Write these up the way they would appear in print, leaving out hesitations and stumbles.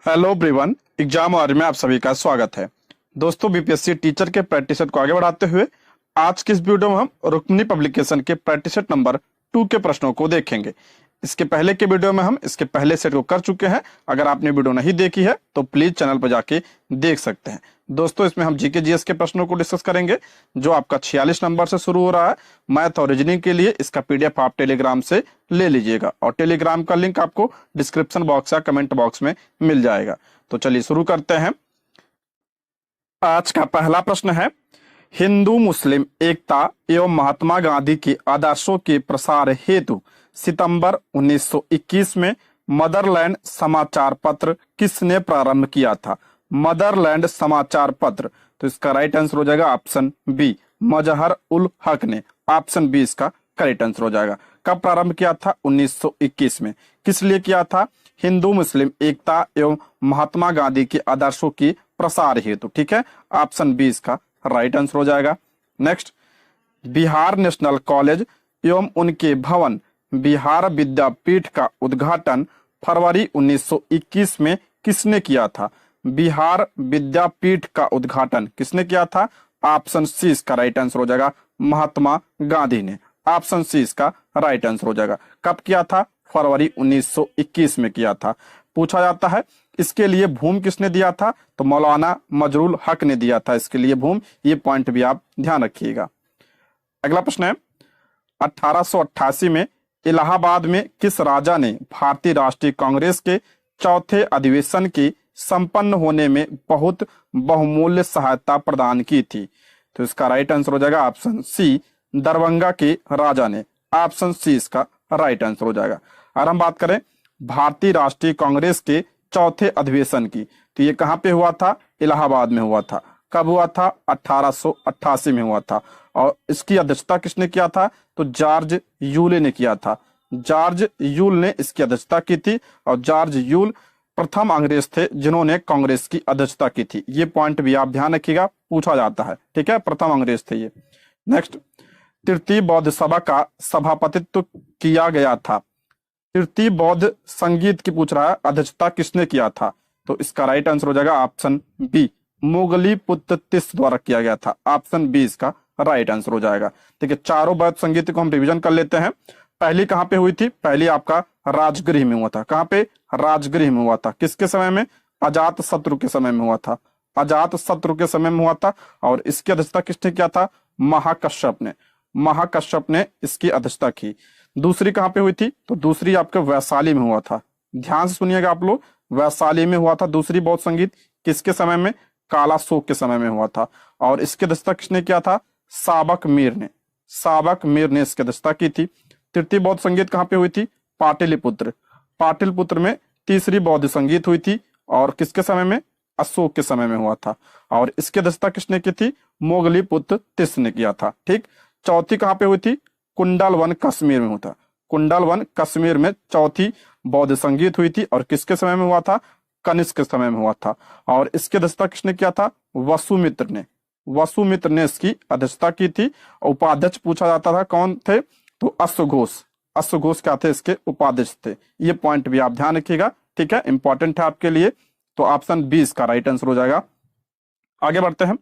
Hello everyone, exam और में आप सभी का स्वागत है। दोस्तों, बीपीएससी टीचर के प्रैक्टिस सेट को आगे बढ़ाते हुए आज के इस वीडियो में हम रुक्मिणी पब्लिकेशन के प्रैक्टिस सेट नंबर 2 के प्रश्नों को देखेंगे। इसके पहले के वीडियो में हम इसके पहले सेट को कर चुके हैं। अगर आपने वीडियो नहीं देखी है तो प्लीज चैनल पर जाके देख सकते हैं। दोस्तों, इसमें हम जीके जीएस के प्रश्नों को डिस्कस करेंगे जो आपका 46 नंबर से शुरू हो रहा है। मैथ और रीजनिंग के लिए इसका पीडीएफ आप टेलीग्राम से ले लीजिएगा और टेलीग्राम का लिंक आपको डिस्क्रिप्शन बॉक्स या कमेंट बॉक्स में मिल जाएगा। तो चलिए शुरू करते हैं। आज का पहला प्रश्न है, हिंदू मुस्लिम एकता एवं महात्मा गांधी के आदर्शों के प्रसार हेतु सितंबर 1921 में मदरलैंड समाचार पत्र किसने प्रारंभ किया था? मदरलैंड समाचार पत्र, तो इसका राइट आंसर हो जाएगा ऑप्शन बी, मजहर उल हक ने। ऑप्शन बी इसका करेक्ट आंसर हो जाएगा। कब प्रारंभ किया था? 1921 में। किस लिए किया था? हिंदू मुस्लिम एकता एवं महात्मा गांधी के आदर्शों की प्रसार हेतु। ठीक है, ऑप्शन बी इसका राइट आंसर हो जाएगा। नेक्स्ट, बिहार नेशनल कॉलेज एवं उनके भवन बिहार विद्यापीठ का उद्घाटन फरवरी 1921 में किसने किया था? बिहार विद्यापीठ का उद्घाटन किसने किया था? ऑप्शन सी इसका राइट आंसर हो जाएगा, महात्मा गांधी ने। ऑप्शन सी इसका राइट आंसर हो जाएगा। कब किया था? फरवरी 1921 में किया था। पूछा जाता है इसके लिए भूमि किसने दिया था? तो मौलाना मजरुल हक ने दिया था इसके लिए भूमि। ये पॉइंट भी आप ध्यान रखिएगा। अगला प्रश्न है, 1888 में इलाहाबाद में किस राजा ने भारतीय राष्ट्रीय कांग्रेस के चौथे अधिवेशन के संपन्न होने में बहुत बहुमूल्य सहायता प्रदान की थी? तो इसका राइट आंसर हो जाएगा ऑप्शन सी, दरभंगा के राजा ने। ऑप्शन सी इसका राइट आंसर हो जाएगा। और हम बात करें भारतीय राष्ट्रीय कांग्रेस के चौथे अधिवेशन की, तो ये कहाँ पे हुआ था? इलाहाबाद में हुआ था। कब हुआ था? 1888 में हुआ था। और इसकी अध्यक्षता किसने किया था? तो जॉर्ज यूले ने किया था। जॉर्ज यूल ने इसकी अध्यक्षता की थी और जॉर्ज यूल प्रथम अंग्रेज थे जिन्होंने कांग्रेस की अध्यक्षता की थी। ये पॉइंट भी आप ध्यान रखिएगा, पूछा जाता है। ठीक है, प्रथम अंग्रेज थे ये। नेक्स्ट, तृतीय बौद्ध सभा का सभापतित्व किया गया था। तृतीय बौद्ध संगीत की पूछ रहा है, अध्यक्षता किसने किया था? तो इसका राइट आंसर हो जाएगा ऑप्शन बी, मुगली पुत्र तिस द्वारा किया गया था। ऑप्शन बी इसका राइट आंसर हो जाएगा। ठीक है, चारों बौद्ध संगीत को हम रिवीजन कर लेते हैं। पहली कहाँ पे हुई थी? पहली आपका राजगृह में हुआ था। कहाँ पे? राजगृह में हुआ था। किसके समय में? अजात शत्रु के समय में हुआ था। अजात शत्रु के समय में हुआ था। और इसकी अध्यक्षता किसने किया था? महाकश्यप ने। महाकश्यप ने इसकी अध्यक्षता की। दूसरी कहाँ पे हुई थी? तो दूसरी आपके वैशाली में हुआ था। ध्यान से सुनिएगा आप लोग, वैशाली में हुआ था दूसरी बौद्ध संगीत। किसके समय में? काला शोक के समय में हुआ था। और इसकी अध्यक्षता किसने किया था? साबक मीर ने। साबक मीर ने इसकी अध्यक्षता की थी। तृतीय बौद्ध संगीत कहाँ पे हुई थी? पाटलिपुत्र। पाटलिपुत्र में तीसरी बौद्ध संगीत हुई थी। और किसके समय में? अशोक के समय में हुआ था। और इसकी अध्यक्षता किसने की थी? मोगलीपुत्र तिस ने किया था। ठीक। चौथी कहाँ पे हुई थी? कुंडलवन कश्मीर में हुआ था। कुंडलवन कश्मीर में चौथी बौद्ध संगीत हुई थी। और किसके समय में हुआ था? कनिष्क के समय में हुआ था। और इसकी अध्यक्षता किसने किया था? वसुमित्र ने। वसुमित्र ने इसकी अध्यक्षता की थी। उपाध्यक्ष पूछा जाता था कौन थे? तो अश्वघोष। अश्वघोष क्या थे? इसके उपाध्यक्ष थे। ये पॉइंट भी आप ध्यान रखिएगा। ठीक है, इंपॉर्टेंट है आपके लिए। तो ऑप्शन बी इसका राइट आंसर हो जाएगा। आगे बढ़ते हैं।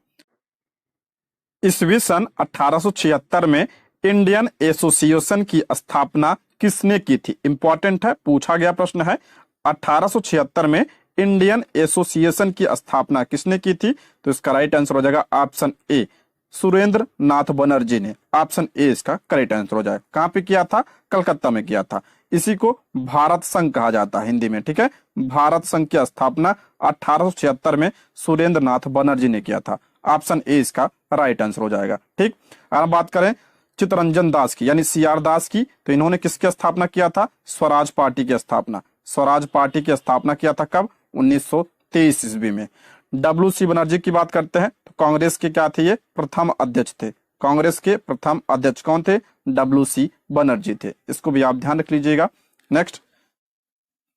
ईस्वी सन 1876 में इंडियन एसोसिएशन की स्थापना किसने की थी? इंपॉर्टेंट है, पूछा गया प्रश्न है। 1876 में इंडियन एसोसिएशन की स्थापना किसने की थी? तो इसका राइट आंसर हो जाएगा ऑप्शन ए, सुरेंद्र नाथ बनर्जी ने। ऑप्शन ए इसका करेक्ट आंसर हो जाएगा। कहां पे किया था? कलकत्ता में किया था। इसी को भारत संघ कहा जाता है हिंदी में। ठीक है, भारत संघ की स्थापना 1876 में सुरेंद्र नाथ बनर्जी ने किया था। ऑप्शन ए इसका राइट आंसर हो जाएगा। ठीक। अब बात करें चित्तरंजन दास की यानी सीआर दास की, तो इन्होंने किसकी स्थापना किया था? स्वराज पार्टी की स्थापना। स्वराज पार्टी की स्थापना किया था कब? 1923 ईस्वी में। डब्ल्यू.सी. बनर्जी की बात करते हैं तो कांग्रेस के क्या थे? ये प्रथम अध्यक्ष थे। कांग्रेस के प्रथम अध्यक्ष कौन थे? डब्ल्यू.सी. बनर्जी थे। इसको भी आप ध्यान रख लीजिएगा। नेक्स्ट,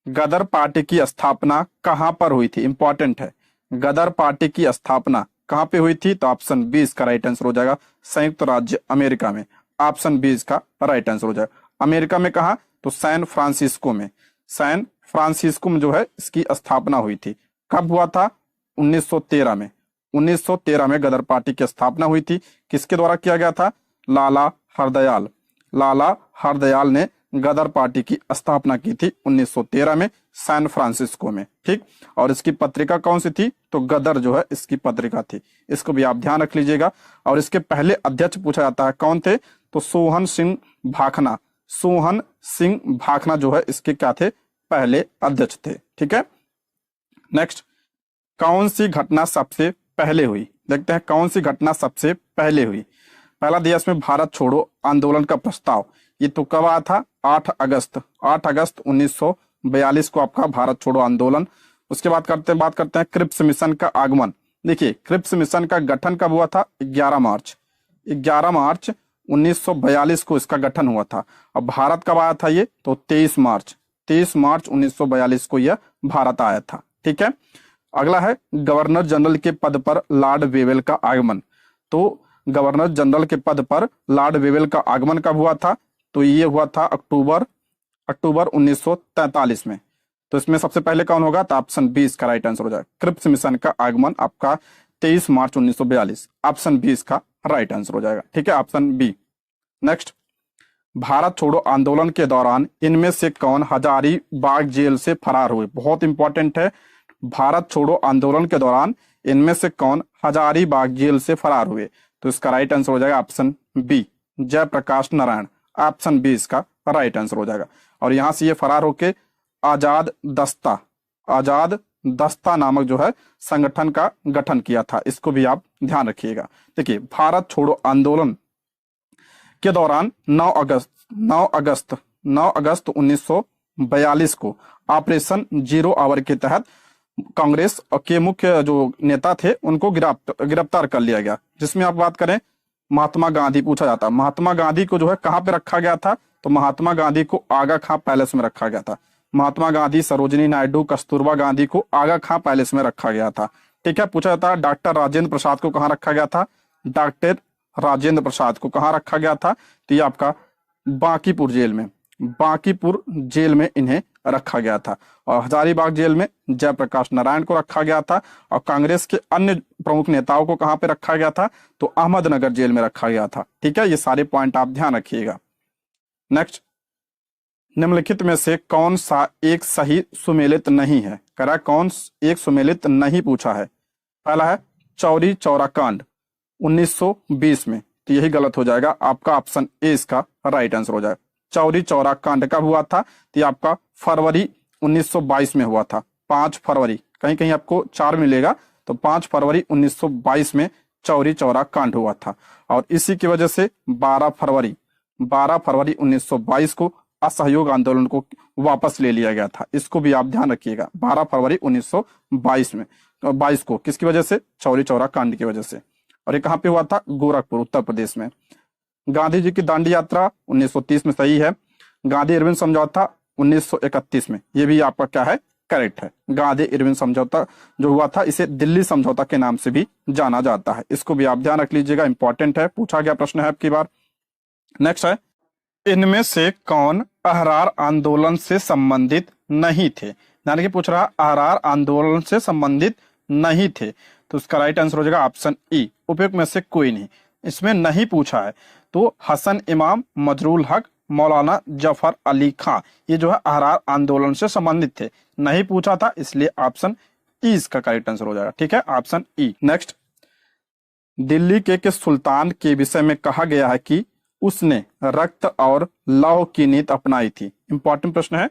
गदर पार्टी की स्थापना कहां पर हुई थी? इंपॉर्टेंट है, गदर पार्टी की स्थापना कहां पे हुई थी? तो ऑप्शन बी इसका राइट आंसर हो जाएगा, संयुक्त राज्य अमेरिका में। ऑप्शन बी इसका राइट आंसर हो जाएगा। अमेरिका में कहा? तो सैन फ्रांसिस्को में। सैन फ्रांसिस्को में जो है इसकी स्थापना हुई थी। कब हुआ था? 1913 में। 1913 में गदर पार्टी की स्थापना हुई थी। किसके द्वारा किया गया था? लाला हरदयाल। लाला हरदयाल ने गदर पार्टी की स्थापना की थी 1913 में सैन फ्रांसिस्को में। ठीक, और इसकी पत्रिका कौन सी थी? तो गदर जो है इसकी पत्रिका थी। इसको भी आप ध्यान रख लीजिएगा। और इसके पहले अध्यक्ष पूछा जाता है, कौन थे? तो सोहन सिंह भाखना। सोहन सिंह भाखना जो है इसके क्या थे? पहले अध्यक्ष थे। ठीक है, नेक्स्ट, कौन सी घटना सबसे पहले हुई? देखते हैं कौन सी घटना सबसे पहले हुई। पहला दिया इसमें भारत छोड़ो आंदोलन का प्रस्ताव। ये तो कब आया था? 8 अगस्त 1942 को आपका भारत छोड़ो आंदोलन। उसके बाद बात करते हैं क्रिप्स मिशन का आगमन। देखिए, क्रिप्स मिशन का गठन कब हुआ था? 11 मार्च 1942 को इसका गठन हुआ था। अब भारत कब आया था ये? तो 23 मार्च 1942 को यह भारत आया था। ठीक है, अगला है गवर्नर जनरल के पद पर लॉर्ड वेवेल का आगमन। तो गवर्नर जनरल के पद पर लॉर्ड वेवेल का आगमन कब हुआ था? तो ये हुआ था अक्टूबर 1943 में। तो इसमें सबसे पहले कौन होगा? तो ऑप्शन बी इसका राइट आंसर हो जाएगा। क्रिप्स मिशन का आगमन आपका 23 मार्च 1942, ऑप्शन बी इसका राइट आंसर हो जाएगा। ठीक है, ऑप्शन बी। नेक्स्ट, भारत छोड़ो आंदोलन के दौरान इनमें से कौन हजारीबाग जेल से फरार हुए? बहुत इंपॉर्टेंट है। भारत छोड़ो आंदोलन के दौरान इनमें से कौन हजारीबाग जेल से फरार हुए? तो इसका राइट आंसर हो जाएगा option B, Jayaprakash Narayan. Option B इसका राइट आंसर हो जाएगा। और यहां से ये फरार होके आजाद दस्ता नामक जो है संगठन का गठन किया था। इसको भी आप ध्यान रखिएगा। देखिए, भारत छोड़ो आंदोलन के दौरान 9 अगस्त 1942 को ऑपरेशन जीरो आवर के तहत कांग्रेस के मुख्य जो नेता थे उनको गिरफ्तार कर लिया गया। जिसमें आप बात करें महात्मा गांधी पूछा जाता है। महात्मा गांधी को जो है कहां पे रखा गया था? तो महात्मा गांधी को आगा खां पैलेस में रखा गया था। महात्मा गांधी, सरोजिनी नायडू, कस्तूरबा गांधी को आगा खां पैलेस में रखा गया था। ठीक है, पूछा जाता है डॉक्टर राजेंद्र प्रसाद को कहां रखा गया था? डॉक्टर राजेंद्र प्रसाद को कहां रखा गया था? तो ये आपका बांकीपुर जेल में इन्हें रखा गया था। और हजारीबाग जेल में जयप्रकाश नारायण को रखा गया था। और कांग्रेस के अन्य प्रमुख नेताओं को कहां पे रखा गया था? तो अहमदनगर जेल में रखा गया था। ठीक है, ये सारे पॉइंट आप ध्यान रखिएगा। नेक्स्ट, निम्नलिखित में से कौन सा एक सही सुमेलित नहीं है? करा कौन एक सुमेलित नहीं पूछा है। पहला है चौरी चौरा कांड 1920 में, तो यही गलत हो जाएगा। आपका ऑप्शन ए इसका राइट आंसर हो जाएगा। चौरी चौरा कांड कब हुआ था? तो ये आपका फरवरी 1922 में हुआ था। 5 फरवरी, कहीं कहीं आपको 4 मिलेगा, तो 5 फरवरी 1922 में चौरी चौरा कांड हुआ था। और इसी की वजह से 12 फरवरी 1922 को असहयोग आंदोलन को वापस ले लिया गया था। इसको भी आप ध्यान रखिएगा। 12 फरवरी 1922 में 22 को किसकी वजह से? चौरी चौरा कांड की वजह से। और ये कहां पे हुआ था? गोरखपुर, उत्तर प्रदेश में। गांधी जी की दांडी यात्रा 1930 में, सही है। गांधी इरविन समझौता 1931 में, ये भी आपका क्या है? करेक्ट है। गांधी इरविन समझौता जो हुआ था इसे दिल्ली समझौता के नाम से भी जाना जाता है। इसको भी आप ध्यान रख लीजिएगा, इंपॉर्टेंट है, पूछा गया प्रश्न है आपकी बार। नेक्स्ट है, इनमें से कौन अहरार आंदोलन से संबंधित नहीं थे? यानी कि पूछ रहा अहरार आंदोलन से संबंधित नहीं थे, तो उसका राइट आंसर हो जाएगा ऑप्शन ई, उपयुक्त में से कोई नहीं। इसमें नहीं पूछा है तो हसन इमाम, मजरूल हक, मौलाना जफर अली खां, ये जो है अहरार आंदोलन से संबंधित थे। नहीं पूछा था, इसलिए ऑप्शन ई इसका करेक्ट आंसर हो जाएगा। ठीक है, ऑप्शन ई। नेक्स्ट, दिल्ली के सुल्तान के विषय में कहा गया है कि उसने रक्त और लौह की नीति अपनाई थी। इंपॉर्टेंट प्रश्न है,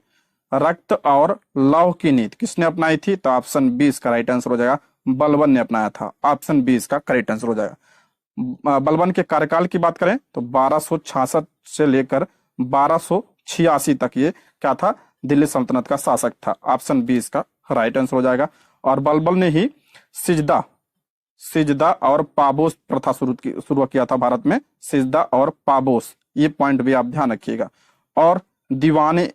रक्त और लौह की नीति किसने अपनाई थी? तो ऑप्शन बी इसका राइट आंसर हो जाएगा, बलबन ने अपनाया था। ऑप्शन बी इसका करेक्ट आंसर हो जाएगा। बलबन के कार्यकाल की बात करें तो 1266 से लेकर 1286 तक ये क्या था? दिल्ली सल्तनत का शासक था। ऑप्शन बी इसका राइट आंसर हो जाएगा। और बलबन ने ही सिजदा और पाबोस प्रथा शुरू किया था भारत में। सिजदा और पाबोस, ये पॉइंट भी आप ध्यान रखिएगा। और दीवाने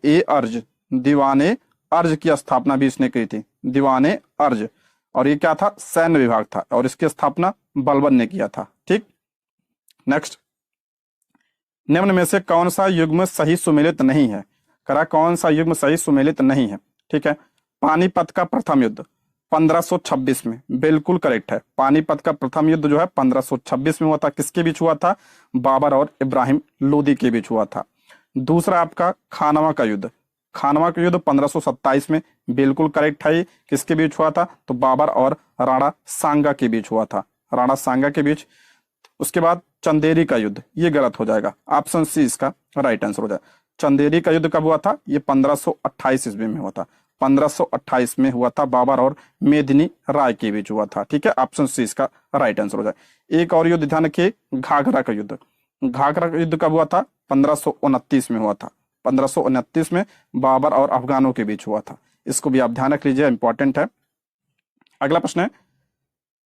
अर्ज की स्थापना भी इसने की थी, दीवाने अर्ज। और ये क्या था? सैन्य विभाग था, और इसकी स्थापना बलबन ने किया था। ठीक, नेक्स्ट, निम्न में से कौन सा युग्म सही सुमेलित नहीं है? करा कौन सा युग्म सही सुमेलित नहीं है। ठीक है, पानीपत का प्रथम युद्ध 1526 में, बिल्कुल करेक्ट है। पानीपत का प्रथम युद्ध जो है 1526 में हुआ था। किसके बीच हुआ था? बाबर और इब्राहिम लोदी के बीच हुआ था। दूसरा आपका खानवा का युद्ध, खानवा का युद्ध 1527 में, बिल्कुल करेक्ट है। किसके बीच हुआ था? तो बाबर और राणा सांगा के बीच हुआ था, राणा सांगा के बीच। उसके बाद चंदेरी का युद्ध, ये गलत हो जाएगा, ऑप्शन सी इसका राइट आंसर हो जाएगा। चंदेरी का युद्ध कब हुआ था? ये 1528 ईस्वी में हुआ था, 1528 में हुआ था, बाबर और मेदिनी राय के बीच हुआ था। ठीक है, ऑप्शन सी इसका राइट आंसर हो जाए। एक और युद्ध ध्यान रखिए, घाघरा का युद्ध। घाघरा का युद्ध कब हुआ था? 1529 में हुआ था, 1529 में बाबर और अफगानों के बीच हुआ था। इसको भी आप ध्यान रख लीजिए, इंपॉर्टेंट है। अगला प्रश्न है,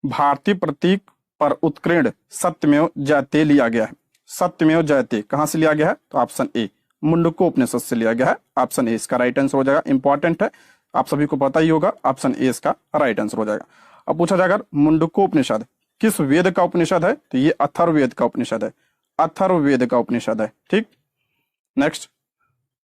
भारतीय प्रतीक पर उत्कीर्ण सत्यमेव जयते लिया गया है। सत्यमेव जयते कहां से लिया गया है? तो ऑप्शन ए मुंडकोपनिषद से लिया गया है, ऑप्शन ए इसका राइट आंसर हो जाएगा। इंपॉर्टेंट है, आप सभी को पता ही होगा, ऑप्शन ए इसका राइट आंसर हो जाएगा। अब पूछा जाएगा मुंडकोपनिषद किस वेद का उपनिषद है? तो ये अथर्ववेद का उपनिषद है, अथर्ववेद का उपनिषद है। ठीक, नेक्स्ट,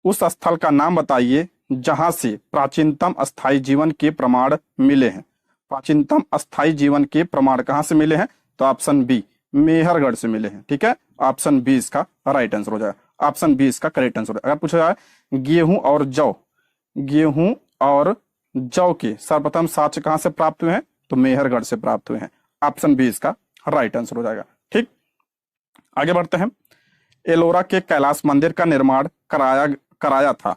उस स्थल का नाम बताइए जहां से प्राचीनतम अस्थायी जीवन के प्रमाण मिले हैं। प्राचीनतम अस्थायी जीवन के प्रमाण कहां से मिले हैं? तो ऑप्शन बी मेहरगढ़ से मिले हैं। ठीक है, ऑप्शन बी इसका राइट आंसर हो जाएगा, ऑप्शन बी इसका करेक्ट आंसर हो जाएगा। अगर पूछा जाए गेहूं और जौ, गेहूं और जौ के सर्वप्रथम साक्ष्य कहां से प्राप्त हुए हैं? तो मेहरगढ़ से प्राप्त हुए हैं, ऑप्शन बी इसका राइट आंसर हो जाएगा। ठीक, आगे बढ़ते हैं। एलोरा के कैलाश मंदिर का निर्माण कराया था।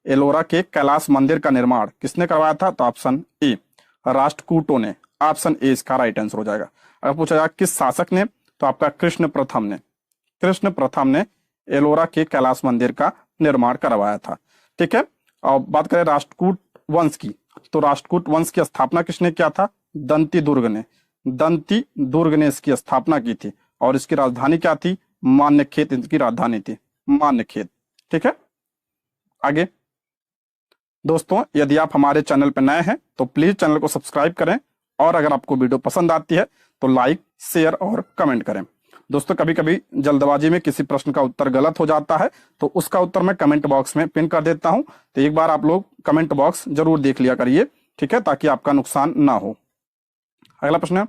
एलोरा के कैलाश मंदिर का निर्माण किसने करवाया था? तो ऑप्शन ए राष्ट्रकूटों ने, ऑप्शन ए इसका राइट आंसर हो जाएगा। अगर पूछा जाए किस शासक ने? तो आपका कृष्ण प्रथम ने, कृष्ण प्रथम ने एलोरा के कैलाश मंदिर का निर्माण करवाया था। ठीक है, और बात करें राष्ट्रकूट वंश की, तो राष्ट्रकूट वंश की स्थापना किसने किया था? दंती दुर्ग ने, दंती दुर्ग ने इसकी स्थापना की थी, और इसकी राजधानी क्या थी? मान्यखेत इनकी राजधानी थी, मान्यखेत। ठीक है, आगे दोस्तों, यदि आप हमारे चैनल पर नए हैं तो प्लीज चैनल को सब्सक्राइब करें, और अगर आपको वीडियो पसंद आती है तो लाइक, शेयर और कमेंट करें। दोस्तों, कभी कभी जल्दबाजी में किसी प्रश्न का उत्तर गलत हो जाता है, तो उसका उत्तर मैं कमेंट बॉक्स में पिन कर देता हूं, तो एक बार आप लोग कमेंट बॉक्स जरूर देख लिया करिए। ठीक है, ताकि आपका नुकसान ना हो। अगला प्रश्न है,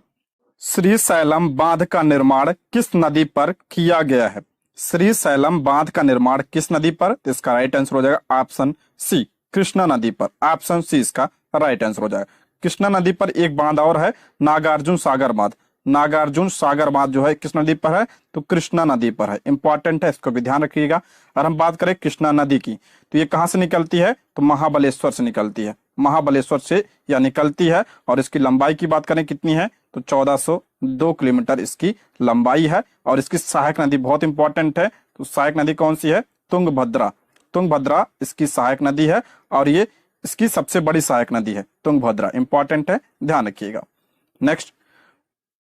श्रीशैलम बांध का निर्माण किस नदी पर किया गया है? श्रीशैलम बांध का निर्माण किस नदी पर? तो इसका राइट आंसर हो जाएगा ऑप्शन सी कृष्णा नदी पर, ऑप्शन सी इसका राइट आंसर हो जाएगा। कृष्णा नदी पर एक बांध और है, नागार्जुन सागर बांध। नागार्जुन सागर बांध जो है किस नदी पर है? तो कृष्णा नदी पर है, इंपॉर्टेंट है, इसको भी ध्यान रखिएगा। और हम बात करें कृष्णा नदी की, तो ये कहां से निकलती है? तो महाबलेश्वर से निकलती है, महाबलेश्वर से यह निकलती है। और इसकी लंबाई की बात करें कितनी है? तो 1402 किलोमीटर इसकी लंबाई है। और इसकी सहायक नदी बहुत इंपॉर्टेंट है, तो सहायक नदी कौन सी है? तुंगभद्रा, तुंगभद्रा इसकी सहायक नदी है, और ये इसकी सबसे बड़ी सहायक नदी है, तुंगभद्रा, इंपॉर्टेंट है, ध्यान रखिएगा। नेक्स्ट,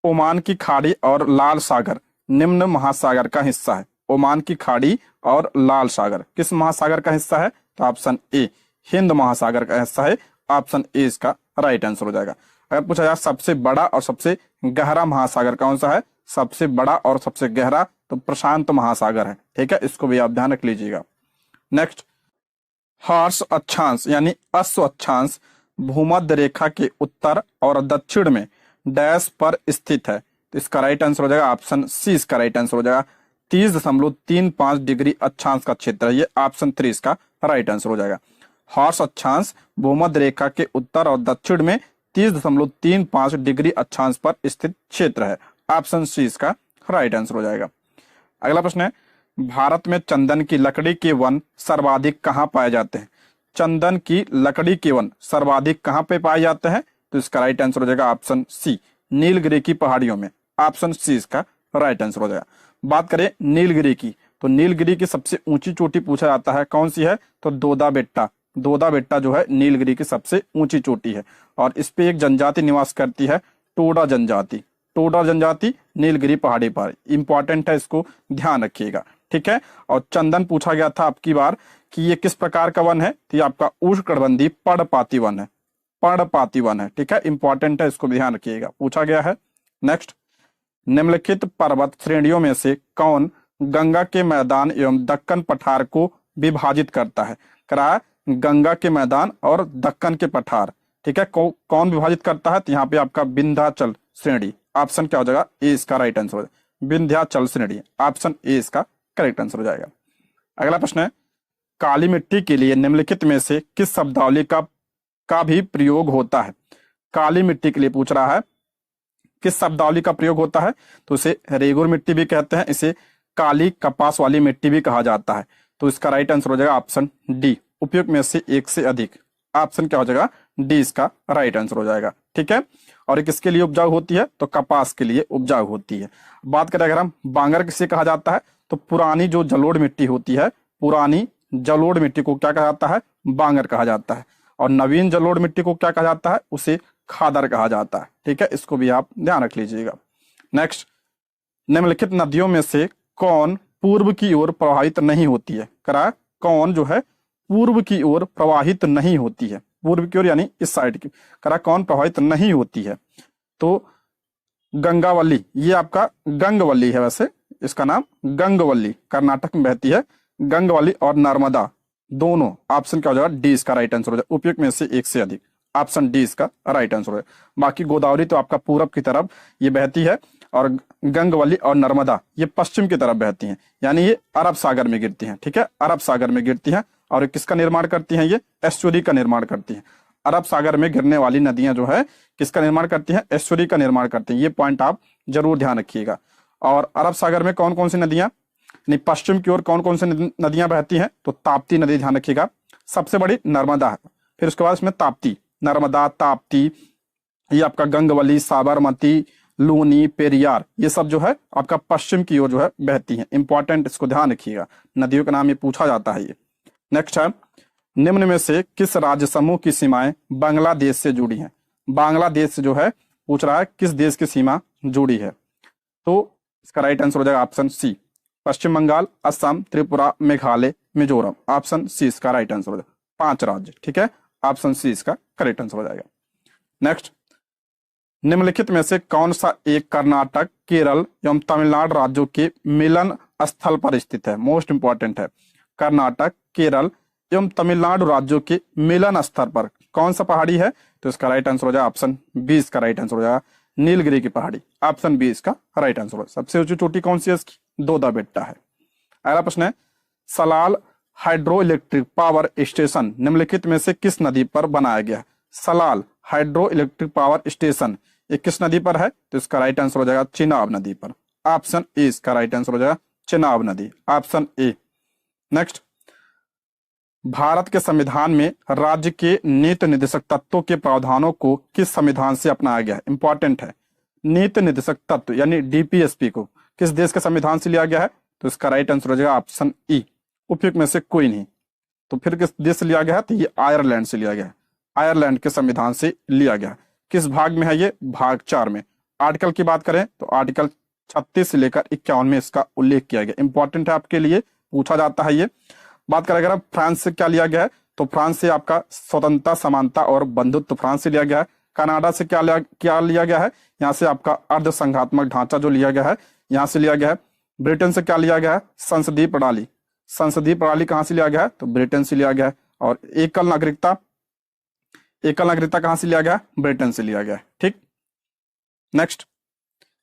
ओमान की खाड़ी और लाल सागर निम्न महासागर का हिस्सा है। ओमान की खाड़ी और लाल सागर किस महासागर का हिस्सा है? तो ऑप्शन ए हिंद महासागर का हिस्सा है, ऑप्शन ए इसका राइट आंसर हो जाएगा। अगर पूछा जाए सबसे बड़ा और सबसे गहरा महासागर कौन सा है? सबसे बड़ा और सबसे गहरा तो प्रशांत महासागर है। ठीक है, इसको भी आप ध्यान रख लीजिएगा। नेक्स्ट, हर्ष अक्षांश यानी अश्व अक्षांश भूमध्य रेखा के उत्तर और दक्षिण में डैश पर स्थित है। तो इसका राइट आंसर हो जाएगा ऑप्शन सी इसका राइट आंसर हो जाएगा। 30.35 डिग्री अक्षांश का क्षेत्र है, ये ऑप्शन 3 इसका राइट आंसर हो जाएगा। हर्ष अक्षांश भूमध्य रेखा के उत्तर और दक्षिण में 30.35 डिग्री अक्षांश पर स्थित क्षेत्र है, ऑप्शन सी इसका राइट आंसर हो जाएगा। अगला प्रश्न है, भारत में चंदन की लकड़ी के वन सर्वाधिक कहाँ पाए जाते हैं? चंदन की लकड़ी के वन सर्वाधिक कहाँ पे पाए जाते हैं? तो इसका राइट आंसर हो जाएगा ऑप्शन सी नीलगिरी की पहाड़ियों में, ऑप्शन सी इसका राइट आंसर हो जाएगा। बात करें नीलगिरी की, तो नीलगिरी की सबसे ऊंची चोटी पूछा जाता है, कौन सी है? तो दोदा बेट्टा, दोदा बेट्टा जो है नीलगिरी की सबसे ऊंची चोटी है, और इस पे एक जनजाति निवास करती है, टोडा जनजाति, टोडा जनजाति नीलगिरी पहाड़ी पर, इंपॉर्टेंट है, इसको ध्यान रखिएगा। ठीक है, और चंदन पूछा गया था आपकी बार कि ये किस प्रकार का वन है? तो ये आपका उष्णकटिबंधीय पर्णपाती वन है, पर्णपाती वन है। ठीक है, इंपॉर्टेंट है, इसको भी ध्यान रखिएगा, पूछा गया है। नेक्स्ट, निम्नलिखित पर्वत श्रेणियों में से कौन गंगा के मैदान एवं दक्कन पठार को विभाजित करता है? कराया गंगा के मैदान और दक्कन के पठार। ठीक है, कौन विभाजित करता है? तो यहाँ पे आपका विंध्याचल श्रेणी। ऑप्शन क्या हो जाएगा? ए इसका राइट आंसर हो जाएगा, विंध्याचल श्रेणी। ऑप्शन ए इसका करेक्ट आंसर हो जाएगा। अगला प्रश्न है, काली मिट्टी के लिए निम्नलिखित में से किस शब्दावली का भी प्रयोग होता है? काली मिट्टी के लिए पूछ रहा है, किस शब्दावली का प्रयोग होता है? तो इसे रेगुर मिट्टी भी कहते हैं, इसे काली कपास वाली मिट्टी भी कहा जाता है। तो इसका राइट आंसर हो जाएगा ऑप्शन डी, उपयुक्त में से एक से अधिक। ऑप्शन क्या हो जाएगा? डी इसका राइट आंसर हो जाएगा। ठीक है, और ये किसके लिए उपजाऊ होती है? तो कपास के लिए उपजाऊ होती है। बात करें अगर हम बांगर किसे कहा जाता है, तो पुरानी जो जलोढ़ मिट्टी होती है, पुरानी जलोढ़ मिट्टी को क्या कहा जाता है? बांगर कहा जाता है। और नवीन जलोढ़ मिट्टी को क्या कहा जाता है? उसे खादर कहा जाता है। ठीक है, इसको भी आप ध्यान रख लीजिएगा। नेक्स्ट, निम्नलिखित नदियों में से कौन पूर्व की ओर प्रवाहित नहीं होती है? करा कौन जो है पूर्व की ओर प्रवाहित नहीं होती है? पूर्व की ओर यानी इस साइड की। करा कौन प्रवाहित नहीं होती है? तो गंगावली, ये आपका गंगवली है, वैसे इसका नाम गंगवली, कर्नाटक में बहती है। गंगवली और नर्मदा दोनों। ऑप्शन क्या हो जाएगा? डी इसका राइट आंसर हो जाएगा, उपयुक्त में से एक से अधिक। ऑप्शन डी इसका राइट आंसर है। बाकी गोदावरी तो आपका पूरब की तरफ ये बहती है, और गंगवली और नर्मदा ये पश्चिम की तरफ बहती हैं, यानी ये अरब सागर में गिरती हैं। ठीक है, अरब सागर में गिरती हैं। और किसका निर्माण करती हैं? ये एस्चुरी का निर्माण करती हैं। अरब सागर में गिरने वाली नदियां जो है किसका निर्माण करती हैं? एस्चुरी का निर्माण करती हैं। ये पॉइंट आप जरूर ध्यान रखिएगा। और अरब सागर में कौन कौन सी नदियां, पश्चिम की ओर कौन कौन सी नदियां बहती हैं? तो ताप्ती नदी, ध्यान रखिएगा, सबसे बड़ी नर्मदा है। फिर उसके बाद इसमें ताप्ती, नर्मदा, ताप्ती, ये आपका गंगवली, साबरमती, लूनी, पेरियार, ये सब जो है आपका पश्चिम की ओर जो है बहती हैं। इंपॉर्टेंट, इसको ध्यान रखिएगा, नदियों का नाम ये पूछा जाता है। ये नेक्स्ट है, निम्न में से किस राज्य समूह की सीमाएं बांग्लादेश से जुड़ी हैं? बांग्लादेश से जो है पूछ रहा है किस देश की सीमा जुड़ी है? तो इसका राइट आंसर हो जाएगा ऑप्शन सी, पश्चिम बंगाल, असम, त्रिपुरा, मेघालय, मिजोरम। ऑप्शन सी इसका राइट आंसर हो जाएगा, 5 राज्य। ठीक है, ऑप्शन सी इसका करेक्ट आंसर हो जाएगा। नेक्स्ट, निम्नलिखित में से कौन सा एक कर्नाटक, केरल एवं तमिलनाडु राज्यों के मिलन स्थल पर स्थित है? मोस्ट इंपॉर्टेंट है, कर्नाटक, केरल एवं तमिलनाडु राज्यों के मिलन स्थल पर कौन सा पहाड़ी है? तो इसका राइट आंसर हो जाएगा ऑप्शन बी इसका राइट आंसर हो जाएगा, नीलगिरी की पहाड़ी। ऑप्शन बी इसका राइट आंसर हो। सबसे ऊंची चोटी कौन सी है इसकी? दोदा बेट्टा है। अगला प्रश्न है, Salal hydro electric power station निम्नलिखित में से किस नदी पर बनाया गया? Salal hydro electric power station ये किस नदी पर है? तो इसका राइट आंसर हो जाएगा चिनाब नदी पर। ऑप्शन ए इसका राइट आंसर हो जाएगा, चिनाब नदी। Option A. नेक्स्ट, भारत के संविधान में राज्य के नीति निर्देशक तत्वों के प्रावधानों को किस संविधान से अपनाया गया है? इंपॉर्टेंट है, नीति निर्देशक तत्व यानी डीपीएसपी को किस देश के संविधान से लिया गया है? तो इसका राइट आंसर हो जाएगा ऑप्शन ई, उपयुक्त में से कोई नहीं। तो फिर किस देश से लिया गया है? तो ये आयरलैंड से लिया गया है, आयरलैंड के संविधान से लिया गया। किस भाग में है ये? भाग 4 में। आर्टिकल की बात करें तो आर्टिकल 36 से लेकर 51 में इसका उल्लेख किया गया। इंपॉर्टेंट है आपके लिए, पूछा जाता है ये। बात करें अगर फ्रांस से क्या लिया गया है, तो फ्रांस से आपका स्वतंत्रता, समानता और बंधुत्व फ्रांस से लिया गया है। कनाडा से क्या लिया गया है? यहाँ से आपका अर्ध संघात्मक ढांचा जो लिया गया है यहाँ से लिया गया है। ब्रिटेन से क्या लिया गया है? संसदीय प्रणाली। संसदीय प्रणाली कहाँ से लिया गया है? तो ब्रिटेन से लिया गया है। और एकल नागरिकता कहाँ से लिया गया? ब्रिटेन से लिया गया है। ठीक। नेक्स्ट,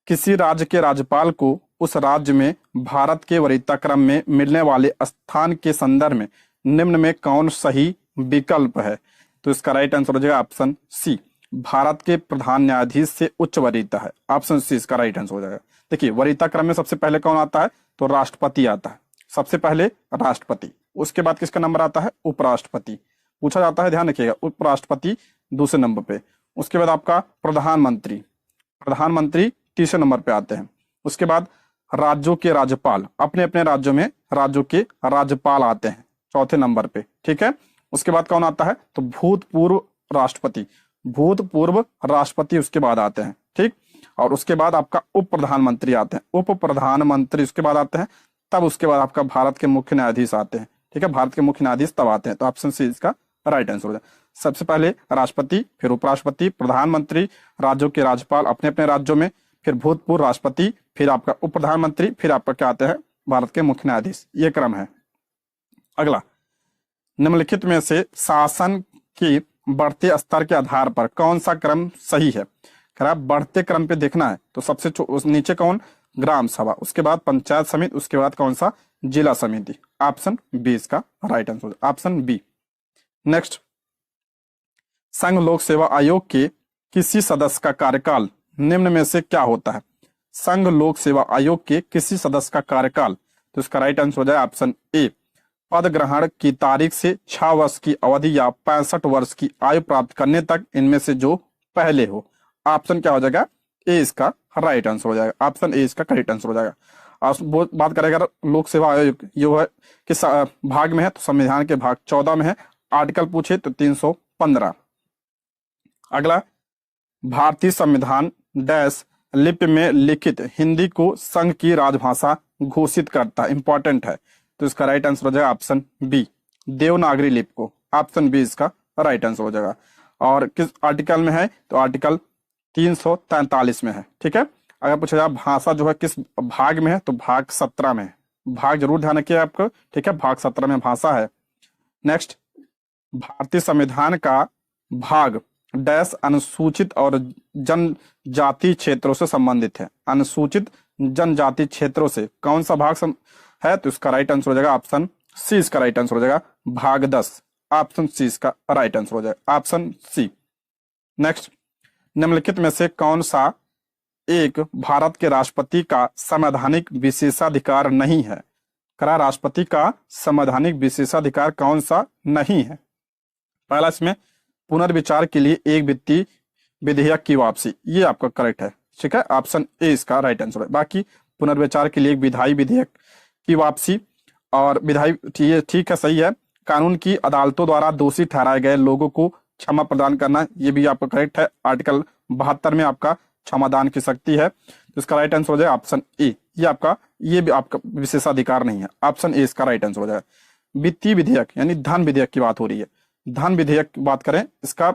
किसी राज्य के राज्यपाल को उस राज्य में भारत के वरीयता क्रम में मिलने वाले स्थान के संदर्भ में निम्न में कौन सही विकल्प है? तो इसका राइट आंसर हो जाएगा ऑप्शन सी, भारत के प्रधान न्यायाधीश से उच्च वरीयता है। ऑप्शन सी इसका राइट आंसर हो जाएगा। देखिए, वरीयता क्रम में सबसे पहले कौन आता है? तो राष्ट्रपति आता है। सबसे पहले राष्ट्रपति, उसके बाद किसका नंबर आता है? उपराष्ट्रपति पूछा जाता है, ध्यान रखिएगा। उपराष्ट्रपति दूसरे नंबर पे, उसके बाद आपका प्रधानमंत्री तीसरे नंबर पे आते हैं। उसके बाद राज्यों के राज्यपाल, अपने अपने राज्यों में राज्यों के राज्यपाल आते हैं चौथे नंबर पे। ठीक है, उसके बाद कौन आता है? तो भूतपूर्व राष्ट्रपति उसके बाद आते हैं। ठीक, और उसके बाद आपका उप प्रधानमंत्री आते हैं, उप प्रधानमंत्री उसके बाद आते हैं। तब उसके बाद आपका भारत के मुख्य न्यायाधीश आते हैं। ठीक है, भारत के मुख्य न्यायाधीश तब आते हैं। तो ऑप्शन सी इसका राइट आंसर हो जाए। सबसे पहले राष्ट्रपति, फिर उपराष्ट्रपति, प्रधानमंत्री, राज्यों के राज्यपाल अपने अपने राज्यों में, फिर भूतपूर्व राष्ट्रपति, फिर आपका उप प्रधानमंत्री, फिर आपका क्या आते हैं? भारत के मुख्य न्यायाधीश। ये क्रम है। अगला, निम्नलिखित में से शासन की बढ़ते स्तर के आधार पर कौन सा क्रम सही है? अगर आप बढ़ते क्रम पे देखना है तो सबसे उस नीचे कौन? ग्राम सभा, उसके बाद पंचायत समिति, उसके बाद कौन सा? जिला समिति। ऑप्शन बी इसका right answer, option B. Next, संघ लोक सेवा आयोग के किसी सदस्य का कार्यकाल निम्न में से क्या होता है? संघ लोक सेवा आयोग के किसी सदस्य का कार्यकाल, तो इसका राइट आंसर हो जाए ऑप्शन ए, पद ग्रहण की तारीख से 6 वर्ष की अवधि या 65 वर्ष की आयु प्राप्त करने तक इनमें से जो पहले हो। ऑप्शन क्या हो जाएगा? ए इसका राइट आंसर हो जाएगा, ऑप्शन ए इसका करेक्ट आंसर हो जाएगा। और बात करें अगर लोक सेवा आयोग जो है किस भाग में है, तो संविधान के भाग 14 में है। आर्टिकल पूछे तो 315। अगला, भारतीय संविधान डैश लिपि में लिखित हिंदी को संघ की राजभाषा घोषित करता है, इंपॉर्टेंट है, तो इसका राइट आंसर हो जाएगा ऑप्शन बी, देवनागरी लिपि को। ऑप्शन बी इसका राइट आंसर हो जाएगा। और किस आर्टिकल में है? तो आर्टिकल 343 में है। ठीक है, अगर पूछा जाए भाषा जो है किस भाग में है, तो भाग 17 में है। भाग जरूर ध्यान रखिए आपको, ठीक है, भाग 17 में भाषा है। नेक्स्ट, भारतीय संविधान का भाग डैश अनुसूचित और जनजाति क्षेत्रों से संबंधित है। अनुसूचित जनजाति क्षेत्रों से कौन सा भाग है? तो इसका राइट आंसर हो जाएगा ऑप्शन सी, इसका राइट आंसर हो जाएगा भाग 10। ऑप्शन सी इसका राइट आंसर हो जाएगा, ऑप्शन सी। नेक्स्ट, निम्नलिखित में से कौन सा एक भारत के राष्ट्रपति का संवैधानिक विशेषाधिकार नहीं है? करा राष्ट्रपति का संवैधानिक विशेषाधिकार कौन सा नहीं है? पहला, इसमें पुनर्विचार के लिए एक वित्तीय विधेयक की वापसी, ये आपका करेक्ट है। ठीक है, ऑप्शन ए इसका राइट आंसर है। बाकी पुनर्विचार के लिए एक विधायी विधेयक की वापसी और विधायी, ये ठीक है, सही है। कानून की अदालतों द्वारा दोषी ठहराए गए लोगों को क्षमा प्रदान करना, ये भी आपका करेक्ट है। आर्टिकल 72 में आपका क्षमादान की शक्ति है, तो इसका राइट आंसर हो जाएगा ऑप्शन ए। ये भी आपका विशेषाधिकार नहीं है, ऑप्शन ए इसका राइट आंसर हो जाएगा। वित्तीय विधेयक यानी धन विधेयक की बात हो रही है। धन विधेयक की बात करें, इसका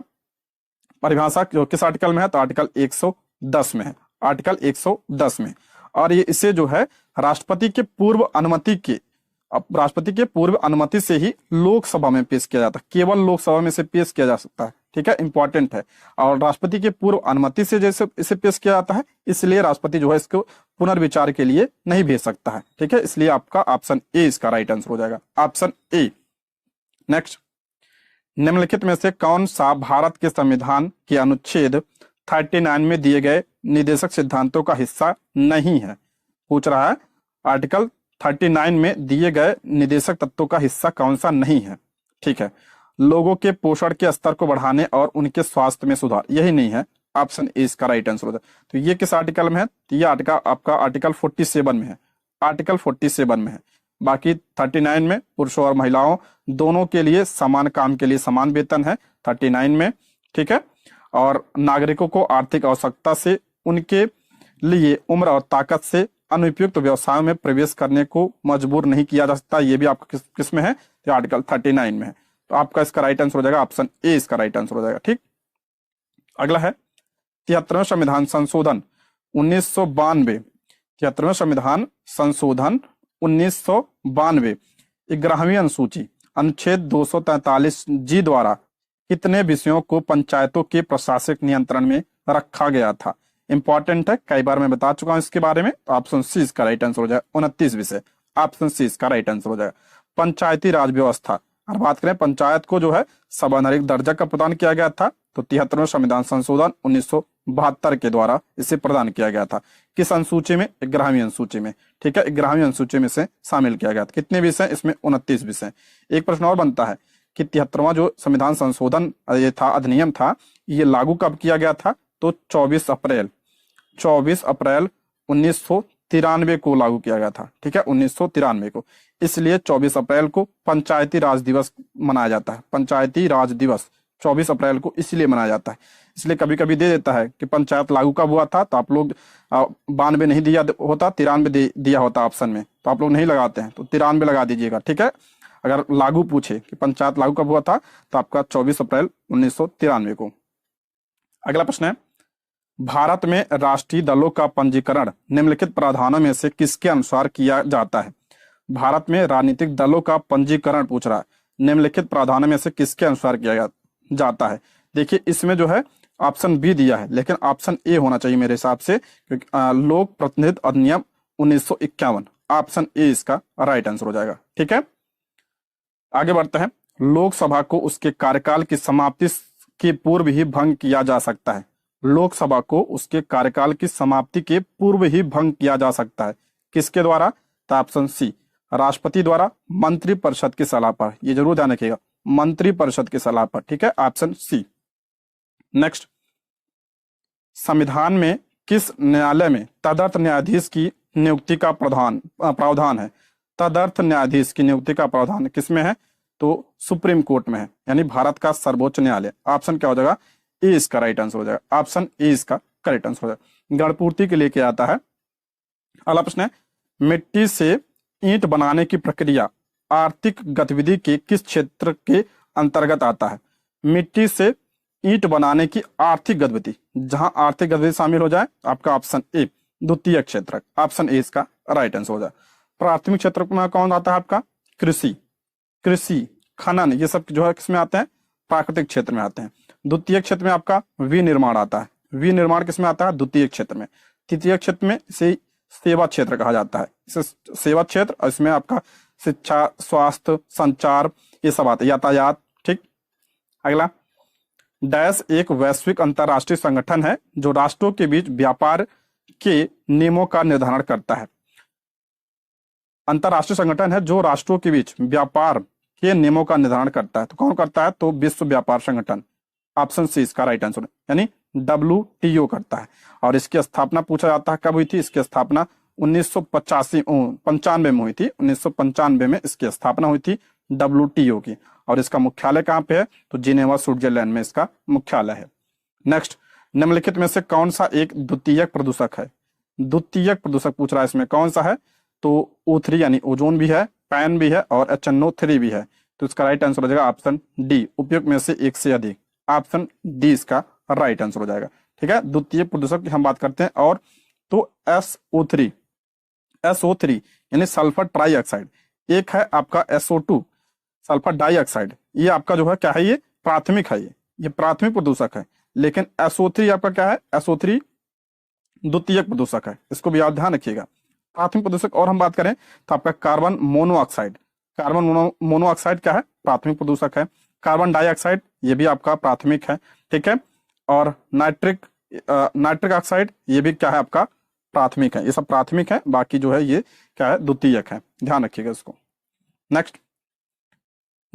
परिभाषा किस आर्टिकल में है? तो आर्टिकल 110 में है, आर्टिकल 110 में। और ये इसे जो है राष्ट्रपति के पूर्व अनुमति से ही लोकसभा में पेश किया जाता है, केवल लोकसभा में से पेश किया जा सकता है। ठीक है, इंपॉर्टेंट है। और राष्ट्रपति के पूर्व अनुमति से जैसे इसे पेश किया जाता है, इसलिए राष्ट्रपति जो है इसको पुनर्विचार के लिए नहीं भेज सकता है। ठीक है, इसलिए आपका ऑप्शन ए इसका राइट आंसर हो जाएगा, ऑप्शन ए। नेक्स्ट, निम्नलिखित में से कौन सा भारत के संविधान के अनुच्छेद 39 में दिए गए निर्देशक सिद्धांतों का हिस्सा नहीं है? पूछ रहा है आर्टिकल 39 में दिए गए निर्देशक तत्वों का हिस्सा कौन सा नहीं है? ठीक है, लोगों के पोषण के स्तर को बढ़ाने और उनके स्वास्थ्य में सुधार, यही नहीं है, ऑप्शन ए इसका राइट आंसर होता है। तो ये किस आर्टिकल में है? तो ये आर्टिकल आपका आर्टिकल 47 में है, आर्टिकल 47 में है। बाकी 39 में पुरुषों और महिलाओं दोनों के लिए समान काम के लिए समान वेतन है 39 में। ठीक है, और नागरिकों को आर्थिक आवश्यकता से उनके लिए उम्र और ताकत से अनुपयुक्त व्यवसायों में प्रवेश करने को मजबूर नहीं किया जा सकता, ये भी आपका किस में है? तो आर्टिकल 39 में है। तो आपका इसका राइट आंसर हो जाएगा ऑप्शन ए इसका राइट आंसर हो जाएगा। ठीक, अगला है 73वें संविधान संशोधन 1992। 73वें संविधान संशोधन 1992 11वीं अनुसूची अनुच्छेद 243 जी द्वारा कितने विषयों को पंचायतों के प्रशासनिक नियंत्रण में रखा गया था? इंपॉर्टेंट है, कई बार मैं बता चुका हूं इसके बारे में। तो ऑप्शन सी इसका राइट आंसर हो जाएगा, 29 विषय, ऑप्शन सी इसका राइट आंसर हो जाएगा। पंचायती राज व्यवस्था, और बात करें पंचायत को जो है संवैधानिक दर्जा का प्रदान किया गया था, तो 73वें संविधान संशोधन 1972 के द्वारा इसे प्रदान किया गया था। किस अनुसूची में? 11वीं अनुसूची में। ठीक है, 11वीं अनुसूची में से शामिल किया गया था। कितने विषय? इसमें 29 विषय। एक प्रश्न और बनता है कि 73वां जो संविधान संशोधन ये था, अधिनियम था, ये लागू कब किया गया था? तो 24 अप्रैल 1993 को लागू किया गया था। ठीक है, 1993 को, इसलिए 24 अप्रैल को पंचायती राज दिवस मनाया जाता है। पंचायती राज दिवस 24 अप्रैल को इसलिए मनाया जाता है। इसलिए कभी कभी दे देता है कि पंचायत लागू कब हुआ था, तो आप लोग 92 नहीं दिया होता, 93 दिया होता ऑप्शन में, तो आप लोग नहीं लगाते हैं, तो 93 लगा दीजिएगा। ठीक है, अगर लागू पूछे कि पंचायत लागू कब हुआ था, तो आपका 24 अप्रैल 1993 को। अगला प्रश्न है, भारत में राष्ट्रीय दलों का पंजीकरण निम्नलिखित प्रावधानों में से किसके अनुसार किया जाता है? भारत में राजनीतिक दलों का पंजीकरण पूछ रहा है। निम्नलिखित प्रावधानों में से किसके अनुसार किया जाता है। देखिए इसमें जो है ऑप्शन बी दिया है, लेकिन ऑप्शन ए होना चाहिए मेरे हिसाब से, क्योंकि लोक प्रतिनिधित्व अधिनियम 1951, ऑप्शन ए इसका राइट आंसर हो जाएगा। ठीक है, आगे बढ़ते हैं। लोकसभा को उसके कार्यकाल की समाप्ति के पूर्व ही भंग किया जा सकता है। लोकसभा को उसके कार्यकाल की समाप्ति के पूर्व ही भंग किया जा सकता है, किसके द्वारा? तो ऑप्शन सी, राष्ट्रपति द्वारा मंत्रिपरिषद की सलाह पर। ये जरूर ध्यान रखिएगा, मंत्रिपरिषद की सलाह पर। ठीक है, ऑप्शन सी। नेक्स्ट, संविधान में किस न्यायालय में तदर्थ न्यायाधीश की नियुक्ति का प्रावधान है? तदर्थ न्यायाधीश की नियुक्ति का प्रावधान किसमें है? तो सुप्रीम कोर्ट में है, यानी भारत का सर्वोच्च न्यायालय। ऑप्शन क्या हो जाएगा? ए इसका राइट आंसर हो जाएगा। ऑप्शन ए इसका करेक्ट आंसर हो जाएगा। गणपूर्ति के लिए क्या आता है? अगला प्रश्न है, मिट्टी से ईंट बनाने की प्रक्रिया आर्थिक गतिविधि के किस क्षेत्र के अंतर्गत आता है? मिट्टी से ईंट बनाने की आर्थिक गतिविधि, जहां आर्थिक गतिविधि शामिल हो जाए, आपका ऑप्शन ए द्वितीय क्षेत्र। ऑप्शन ए इसका राइट आंसर हो जाए। प्राथमिक क्षेत्र में कौन आता है आपका? कृषि, खनन, ये सब जो है किसमें आते हैं? प्राकृतिक क्षेत्र में आते हैं। द्वितीय क्षेत्र में आपका विनिर्माण आता है। विनिर्माण किसमें आता है? द्वितीय क्षेत्र में। तृतीय क्षेत्र में इसे सेवा क्षेत्र कहा जाता है, इसे सेवा क्षेत्र, और इसमें आपका शिक्षा, स्वास्थ्य, संचार, ये सब आता है, यातायात। ठीक, अगला, डैश एक वैश्विक अंतरराष्ट्रीय संगठन है जो राष्ट्रों के बीच व्यापार के नियमों का निर्धारण करता है। अंतरराष्ट्रीय संगठन है जो राष्ट्रों के बीच व्यापार के नियमों का निर्धारण करता है, तो कौन करता है? तो विश्व व्यापार संगठन। ऑप्शन सी इसका राइट आंसर, यानी WTO करता है। और इसकी स्थापना पूछा जाता है कब हुई थी? इसकी स्थापना 1995 में हुई थी। 1995 में इसकी स्थापना हुई थी WTO की। और इसका मुख्यालय कहाँ पे है? तो जिनेवा, स्विट्जरलैंड में इसका मुख्यालय है। नेक्स्ट, निम्नलिखित में से कौन सा एक द्वितीयक प्रदूषक है? द्वितीयक प्रदूषक पूछ रहा है, इसमें कौन सा है? तो O3 यानी ओजोन भी है, पैन भी है, और HNO3 भी है। तो इसका राइट आंसर हो जाएगा ऑप्शन डी, उपयुक्त में से एक से अधिक। ऑप्शन डी इसका राइट आंसर हो जाएगा। ठीक है, द्वितीय प्रदूषक की हम बात करते हैं। और तो SO3 यानी सल्फर ट्राईऑक्साइड, एक है आपका SO2 सल्फर डाइऑक्साइड, ये आपका जो है क्या है? ये प्राथमिक है, ये प्राथमिक प्रदूषक है। लेकिन SO3 आपका क्या है? SO3 द्वितीयक प्रदूषक है, इसको भी आप ध्यान रखिएगा। प्राथमिक प्रदूषक और हम बात करें तो आपका कार्बन मोनोऑक्साइड, मोनोऑक्साइड क्या है? प्राथमिक प्रदूषक है। कार्बन डाइऑक्साइड, ये भी आपका प्राथमिक है। ठीक है, और नाइट्रिक ऑक्साइड, ये भी क्या है? आपका प्राथमिक है। ये सब प्राथमिक है, बाकी जो है ये क्या है? द्वितीयक है, ध्यान रखिएगा इसको। नेक्स्ट,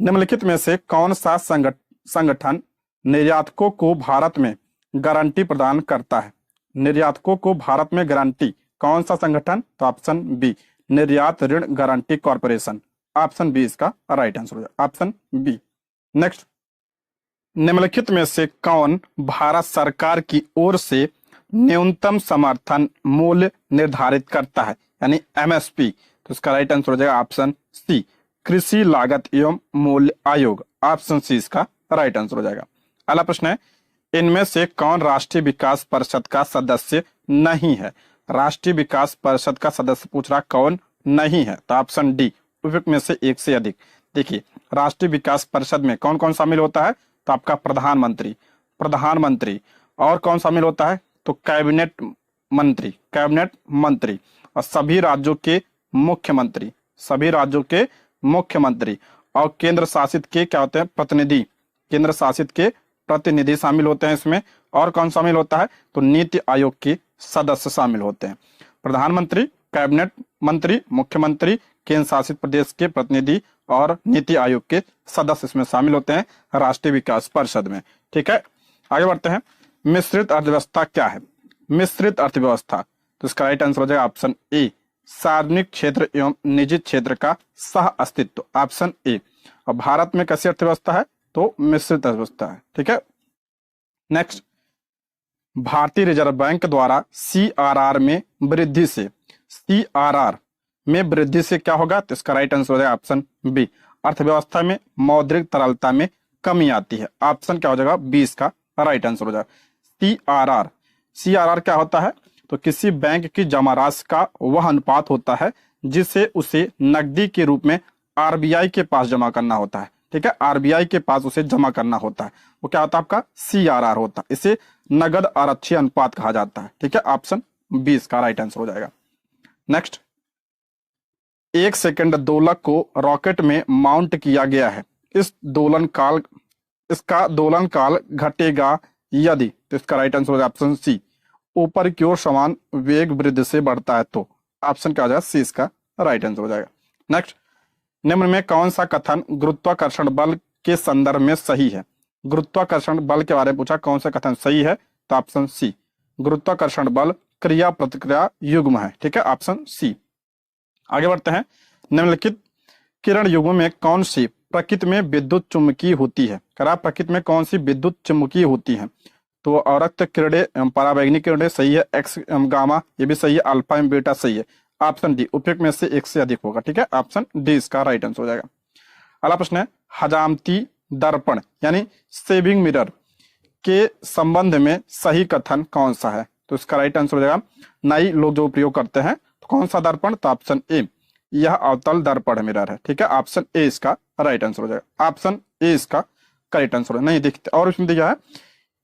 निम्नलिखित में से कौन सा संगठन निर्यातकों को भारत में गारंटी प्रदान करता है? निर्यातकों को भारत में गारंटी, कौन सा संगठन? तो ऑप्शन बी, निर्यात ऋण गारंटी कॉर्पोरेशन। ऑप्शन बी इसका राइट आंसर हो जाए, ऑप्शन बी। नेक्स्ट, निम्नलिखित में से कौन भारत सरकार की ओर से न्यूनतम समर्थन मूल्य निर्धारित करता है, यानी MSP? तो इसका राइट आंसर हो जाएगा ऑप्शन सी, कृषि लागत एवं मूल्य आयोग। ऑप्शन सी इसका राइट आंसर हो जाएगा। अगला प्रश्न है, इनमें से कौन राष्ट्रीय विकास परिषद का सदस्य नहीं है? राष्ट्रीय विकास परिषद का सदस्य पूछ रहा, कौन नहीं है? तो ऑप्शन डी, उपयुक्त में से एक से अधिक। देखिए, राष्ट्रीय विकास परिषद में कौन कौन शामिल होता है? तो आपका प्रधानमंत्री, और कौन शामिल होता है? तो कैबिनेट मंत्री, और सभी राज्यों के मुख्यमंत्री, और केंद्र शासित के क्या होते हैं? प्रतिनिधि शामिल होते हैं इसमें। और कौन शामिल होता है? तो नीति आयोग के सदस्य शामिल होते हैं। प्रधानमंत्री, कैबिनेट मंत्री, मुख्यमंत्री, केंद्र शासित प्रदेश के प्रतिनिधि और नीति आयोग के सदस्य इसमें शामिल होते हैं राष्ट्रीय विकास परिषद में। ठीक है, आगे बढ़ते हैं। मिश्रित अर्थव्यवस्था क्या है? मिश्रित अर्थव्यवस्था, तो इसका राइट आंसर हो जाएगा ऑप्शन ए, सार्वजनिक क्षेत्र एवं निजी क्षेत्र का सह अस्तित्व। Option A. और भारत में कैसी अर्थव्यवस्था है? तो मिश्रित अर्थव्यवस्था है। ठीक है, नेक्स्ट, भारतीय रिजर्व बैंक द्वारा CRR में वृद्धि से क्या होगा? तो इसका राइट आंसर हो जाएगा ऑप्शन बी, अर्थव्यवस्था में मौद्रिक तरलता में कमी आती है। ऑप्शन क्या हो जाएगा? बी इसका राइट आंसर हो जाएगा। CRR क्या होता है? तो किसी बैंक की जमा राशि का वह अनुपात होता है जिसे उसे नकदी के रूप में RBI के पास जमा करना होता है। ठीक ठीक है, आरबीआई के पास उसे जमा करना होता है, वो क्या होता है आपका CRR होता है। इसे नगद आरक्षी अनुपात कहा जाता है। ठीक है, ऑप्शन 20 का राइट आंसर हो जाएगा। नेक्स्ट, 1 सेकंड दोलक को रॉकेट में माउंट किया गया है, इसका दोलन काल घटेगा यदि, तो इसका राइट आंसर हो जाएगा ऑप्शन सी, ऊपर की ओर समान वेग वृद्धि से बढ़ता है तो। ऑप्शन क्या हो जाएगा, सी इसका राइट आंसर हो जाएगा। नेक्स्ट, निम्न में कौन सा कथन गुरुत्वाकर्षण बल के संदर्भ में सही है? गुरुत्वाकर्षण बल के बारे में पूछा, कौन सा कथन सही है? तो ऑप्शन सी, गुरुत्वाकर्षण बल क्रिया प्रतिक्रिया युग्म है। ठीक है, ऑप्शन सी। आगे बढ़ते हैं, निम्नलिखित किरण युग्म में कौन सी प्रकृति में विद्युत चुम्बकीय होती है? करा प्रकृति में कौन सी विद्युत चुम्बकीय होती है? तो अवरक्त किरणें एवं परावैंगनिक किरणें सही है, एक्स एवं गामा ये भी सही है, अल्फा एवं बीटा सही है। ऑप्शन डी, उपयुक्त में से एक से अधिक होगा। ठीक है, ऑप्शन डी इसका राइट आंसर हो जाएगा। अगला प्रश्न है, हजामती दर्पण यानी सेविंग मिरर के संबंध में सही कथन कौन सा है? तो इसका राइट आंसर हो जाएगा, नई लोग जो प्रयोग करते हैं तो कौन सा दर्पण? तो ऑप्शन ए, यह अवतल दर्पण मिरर है। ठीक है, ऑप्शन ए इसका राइट आंसर हो जाएगा। ऑप्शन ए इसका करेक्ट आंसर नहीं दिखते, और इसमें दिया है